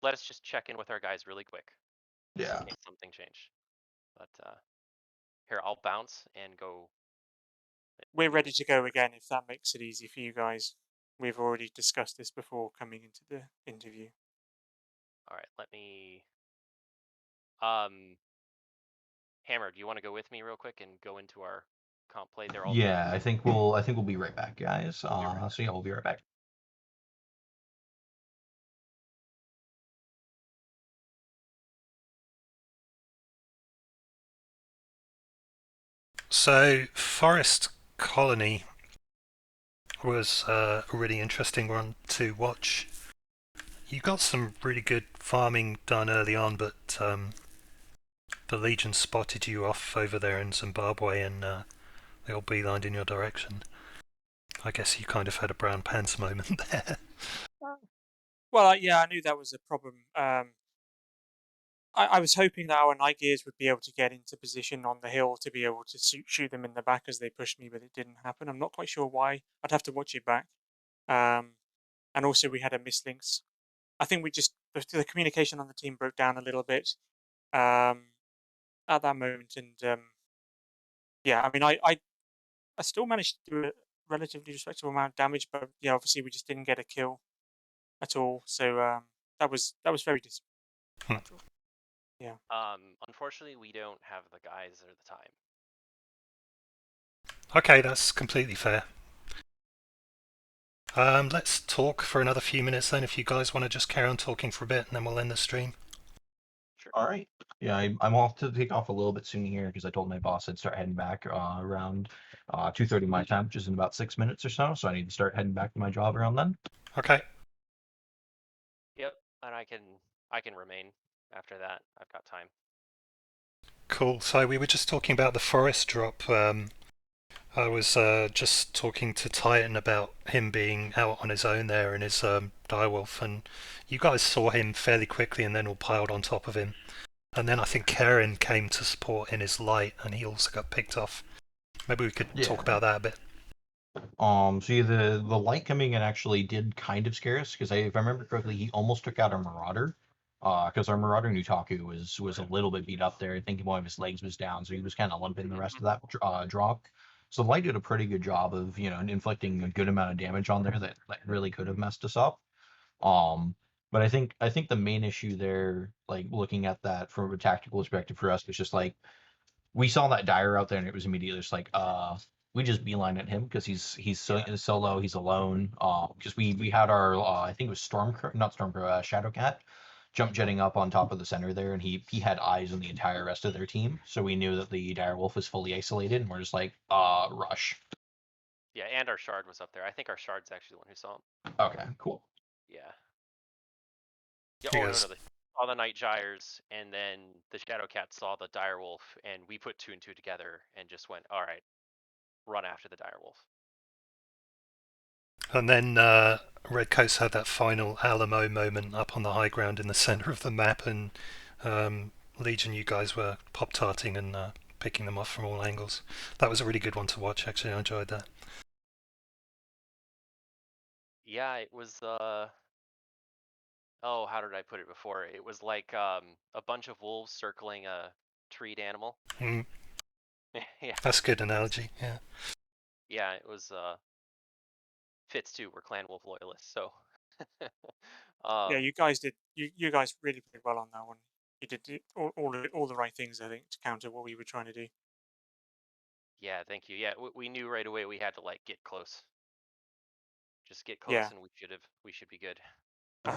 let us just check in with our guys really quick. Yeah. In case something changed. But here, I'll bounce and go. We're ready to go again if that makes it easy for you guys. We've already discussed this before coming into the interview. All right, let me. Hammer, do you want to go with me real quick and go into our comp play? They're all. Yeah, I think we'll be right back, guys. So yeah, we'll be right back. So, Forest Colony was a really interesting one to watch. You got some really good farming done early on, but the Legion spotted you off over there in Zimbabwe and they all beelined in your direction. I guess you kind of had a brown pants moment there. Well, yeah, I knew that was a problem. I was hoping that our night gears would be able to get into position on the hill to be able to shoot them in the back as they pushed me, but it didn't happen. I'm not quite sure why. I'd have to watch it back. And also we had a mislinks. I think the communication on the team broke down a little bit at that moment, and yeah, I mean, I still managed to do a relatively respectable amount of damage, but yeah, obviously we just didn't get a kill at all. So that was very disappointing. Yeah. Unfortunately, we don't have the guys or the time. Okay, that's completely fair. Let's talk for another few minutes then, if you guys want to just carry on talking for a bit, and then we'll end the stream. Sure. All right. Yeah, I'm off to take off a little bit soon here because I told my boss I'd start heading back around 2:30 my time, which is in about 6 minutes or so. So I need to start heading back to my job around then. Okay. Yep, and I can remain after that. I've got time. Cool. So we were just talking about the forest drop. I was just talking to Titan about him being out on his own there in his direwolf, and you guys saw him fairly quickly and then all piled on top of him. And then I think Karen came to support in his light, and he also got picked off. Maybe we could talk Yeah. about that a bit. So yeah, the light coming in actually did kind of scare us because if I remember correctly, he almost took out our Marauder. Because our Marauder Nutaku was a little bit beat up there. I think one of his legs was down, so he was kind of limping the rest of that drop. So the light did a pretty good job of inflicting a good amount of damage on there that really could have messed us up. Um, but I think the main issue there, like looking at that from a tactical perspective for us, was just like we saw that dire out there and it was immediately just like we just beeline at him because he's solo, he's alone. Because we had our I think it was not Stormcrow, Shadowcat jump jetting up on top of the center there, and he had eyes on the entire rest of their team, so we knew that the direwolf was fully isolated, and we're just like rush. Yeah, and our shard was up there. I think our shard's actually the one who saw him. Okay, cool. Yeah. Yeah. You Oh no, guys- no, saw the Night Gyres, and then the Shadowcat saw the direwolf, and we put two and two together and just went, all right, run after the direwolf. And then Redcoats had that final Alamo moment up on the high ground in the center of the map, and Legion, you guys were pop-tarting and picking them off from all angles. That was a really good one to watch, actually. I enjoyed that. Yeah, it was oh, how did I put it before? It was like a bunch of wolves circling a treed animal. Mm, Yeah. that's a good analogy, yeah. Yeah, it was fits too. We're Clan Wolf loyalists, so Yeah, you guys did. You guys really played well on that one. You did all the right things, I think, to counter what we were trying to do. yeah, thank you. Yeah, we knew right away we had to like get close. Just get close, Yeah. and we should be good.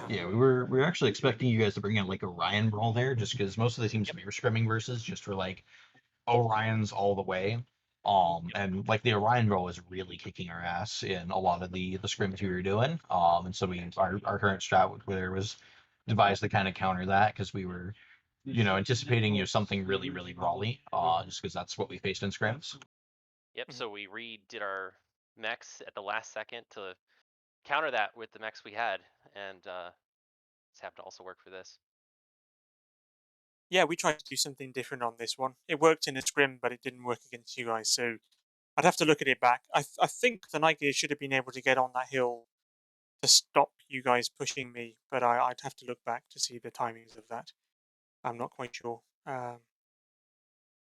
Yeah, we were actually expecting you guys to bring out like Orion Brawl there, just because most of the teams we were scrimming versus just for like Orion's all the way. And like the Orion Brawl was really kicking our ass in a lot of the scrims we were doing. And so our current strat there was devised to kind of counter that because we were anticipating something really really brawly. Just because that's what we faced in scrims. Yep. So we redid our mechs at the last second to counter that with the mechs we had, and it's happened to also work for this. Yeah, we tried to do something different on this one. It worked in a scrim, but it didn't work against you guys. So I'd have to look at it back. I think the Night Gear should have been able to get on that hill to stop you guys pushing me, but I'd have to look back to see the timings of that. I'm not quite sure.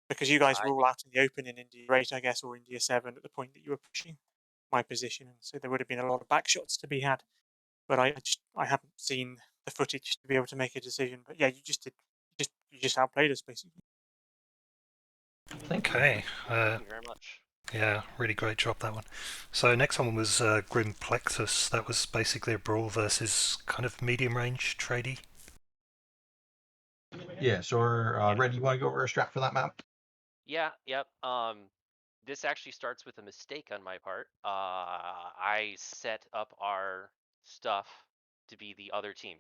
Because you guys were all out in the open in India 8, I guess, or India 7 at the point that you were pushing my position, and so there would have been a lot of back shots to be had. But I haven't seen the footage to be able to make a decision. But yeah, you just outplayed us basically. Okay. Thank you very much. Yeah, really great job, that one. So next one was Grim Plexus. That was basically a brawl versus kind of medium range tradie. Yeah. So, Red, you want to go over a strat for that map? Yeah. Yep. This actually starts with a mistake on my part. I set up our stuff to be the other team.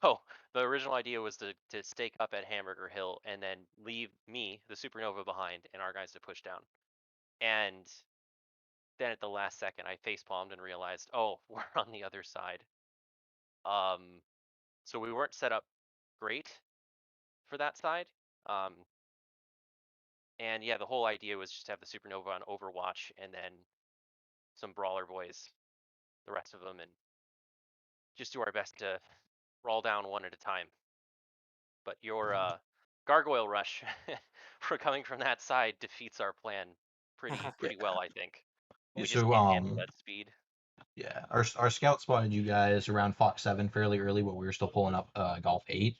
So the original idea was to stake up at Hamburger Hill and then leave me, the Supernova, behind and our guys to push down. And then at the last second, I facepalmed and realized, oh, we're on the other side. So we weren't set up great for that side. And yeah, the whole idea was just to have the Supernova on Overwatch and then some Brawler boys, the rest of them, and just do our best to brawl down one at a time. But your Gargoyle Rush for coming from that side defeats our plan pretty well, I think. We just can't handle that speed. Yeah, our scout spotted you guys around Fox 7 fairly early, but we were still pulling up Golf 8.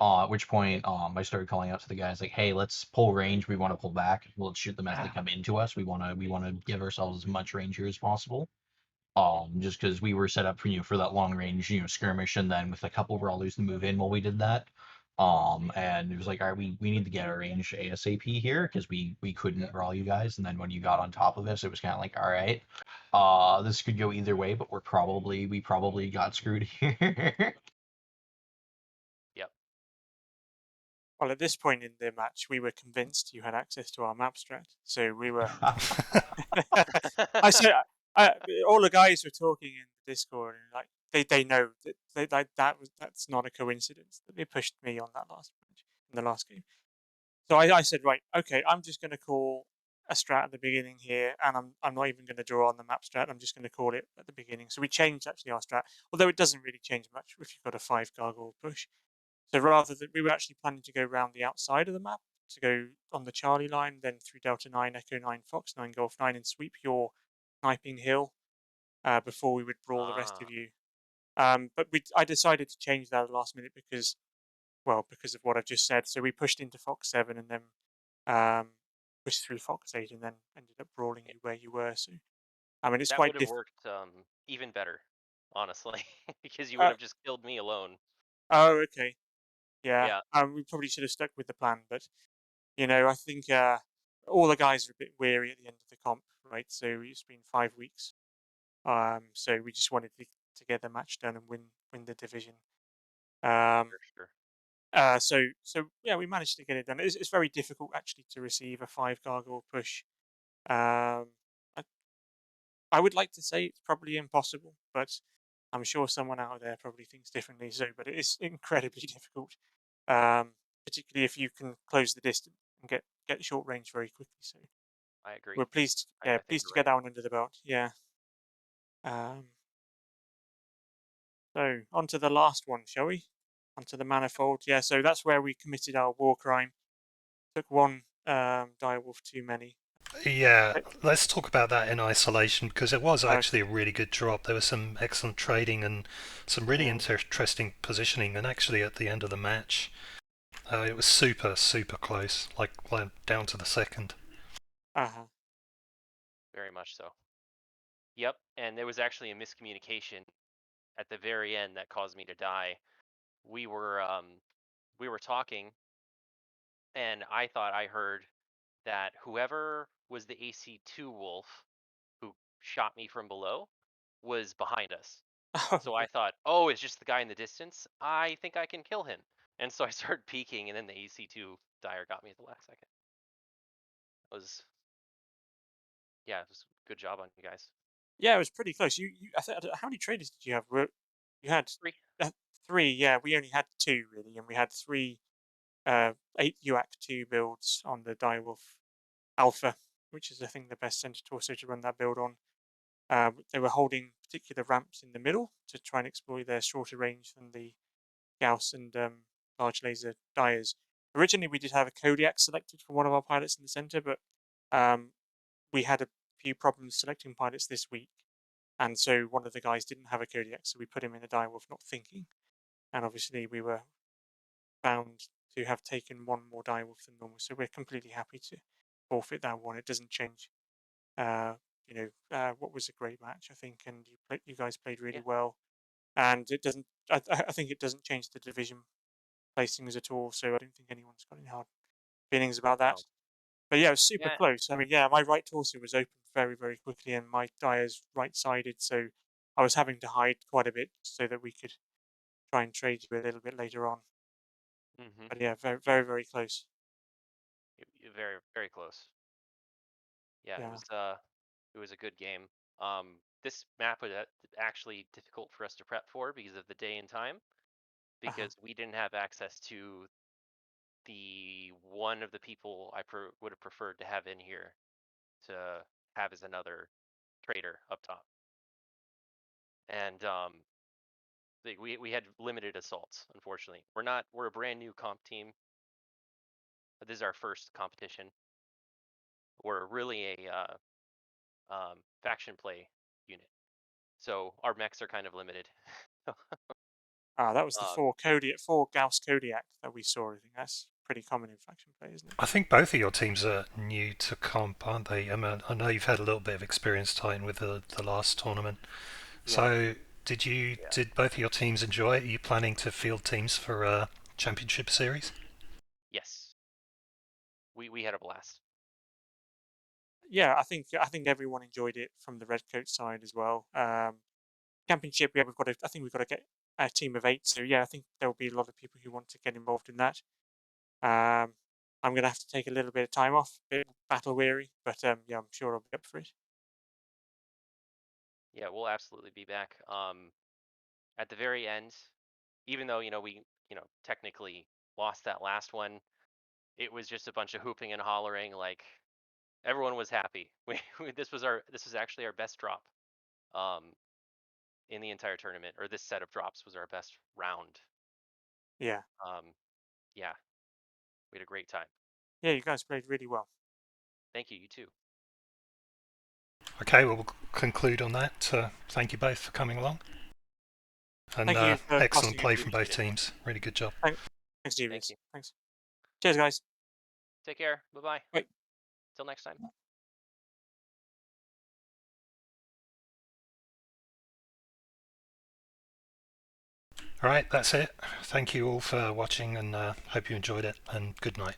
At which point, I started calling out to the guys like, "Hey, let's pull range. We want to pull back. Let's shoot them as they come into us. We want to give ourselves as much range here as possible. Just because we were set up for for that long range skirmish, and then with a couple brawlers to move in while we did that. And it was like, all right, we need to get arranged ASAP here because we couldn't brawl you guys. And then when you got on top of us, it was kind of like, all right, this could go either way, but we probably got screwed here. Yep. Well, at this point in the match, we were convinced you had access to our map strat, so we were. I said, I, all the guys were talking in the Discord, and like they know that that's not a coincidence that they pushed me on that last match in the last game. So I said, right, okay, I'm just going to call a strat at the beginning here, and I'm not even going to draw on the map strat. I'm just going to call it at the beginning. So we changed actually our strat, although it doesn't really change much if you've got a 5 gargoyle push. So rather than we were actually planning to go around the outside of the map, to go on the Charlie line, then through Delta 9, Echo 9, Fox 9, Golf 9, and sweep your sniping hill before we would brawl the rest of you. But I decided to change that at the last minute because of what I've just said. So we pushed into Fox 7 and then pushed through Fox 8 and then ended up brawling you where you were. So I mean, it's That quite would have different. worked even better, honestly, because you would have just killed me alone. Oh, okay. Yeah. Yeah. We probably should have stuck with the plan, but I think all the guys are a bit weary at the end of the comp, right? So it's been 5 weeks. So we just wanted to get the match done and win the division. For sure. So yeah, we managed to get it done. It's very difficult actually to receive a 5 gargoyle push. Um, I, I would like to say it's probably impossible, but I'm sure someone out there probably thinks differently. So, but it is incredibly difficult, particularly if you can close the distance and get short range very quickly. So I agree. we're pleased, I think pleased you're to get right. that one under the belt. Yeah. So on to the last one, shall we? Onto the manifold. Yeah. So that's where we committed our war crime. Took one direwolf too many. Yeah, let's talk about that in isolation because it was actually Okay. a really good drop. There was some excellent trading and some really Yeah. interesting positioning. And actually, at the end of the match, it was super, super close, like down to the second. Uh-huh. Very much so. Yep. And there was actually a miscommunication at the very end that caused me to die. We were talking, and I thought I heard that whoever was the AC2 wolf who shot me from below was behind us. So I thought, oh, it's just the guy in the distance. I think I can kill him. And so I started peeking, and then the AC2 dyer got me at the last second. It was, yeah, it was a good job on you guys. Yeah, it was pretty close. How many traders did you have? You had 3. 3. Yeah, we only had 2 really, and we had 3 8 UAC 2 builds on the Direwolf Alpha, which is I think the best center torso to run that build on. They were holding particular ramps in the middle to try and exploit their shorter range than the Gauss and large laser dyers. Originally, we did have a Kodiak selected for one of our pilots in the center, but um, we had a few problems selecting pilots this week, and so one of the guys didn't have a Kodiak, so we put him in a direwolf not thinking, and obviously we were bound to have taken one more direwolf than normal, so we're completely happy to forfeit that one. It doesn't change what was a great match, I think, and you guys played really Yeah. well. And it doesn't. I think it doesn't change the division placings at all. So I don't think anyone's got any hard feelings about that. No. But yeah, it was super Yeah. close. I mean, yeah, my right torso was open very, very quickly, and my dyer's right-sided, so I was having to hide quite a bit so that we could try and trade you a little bit later on. Mm-hmm. But yeah, very, very, very close. Very, very close. Yeah, Yeah. it was a good game. This map was actually difficult for us to prep for because of the day and time, Uh-huh. because we didn't have access to the one of the people I would have preferred to have in here to have as another trader up top. And we had limited assaults, unfortunately. We're a brand new comp team. This is our first competition. We're really a faction play unit, so our mechs are kind of limited. That was the um, 4 Gauss Kodiak that we saw. I think that's pretty common in faction play, isn't it? I think both of your teams are new to comp, aren't they? I mean, I know you've had a little bit of experience tying with the last tournament. Yeah. So, did Yeah. both of your teams enjoy it? Are you planning to field teams for championship series? Yes, we had a blast. Yeah, I think everyone enjoyed it from the Redcoat side as well. Championship, yeah, I think we've got to get a team of 8. So yeah, I think there will be a lot of people who want to get involved in that. I'm gonna have to take a little bit of time off, a bit battle weary, but yeah, I'm sure I'll be up for it. Yeah, we'll absolutely be back. At the very end, even though we technically lost that last one, it was just a bunch of hooping and hollering. Like everyone was happy. This was actually our best drop in the entire tournament, or this set of drops was our best round. Yeah, Yeah, we had a great time. yeah, you guys played really well. Thank you. You too. Okay, well, we'll conclude on that. Thank you both for coming along. And Thank you for excellent casting your play views. from both Appreciate it. teams. Really good job. Thanks, Thank Julius. you. Thanks. Cheers, guys. Take care. Bye bye. Bye. Till next time. All right, that's it. Thank you all for watching, and hope you enjoyed it, and good night.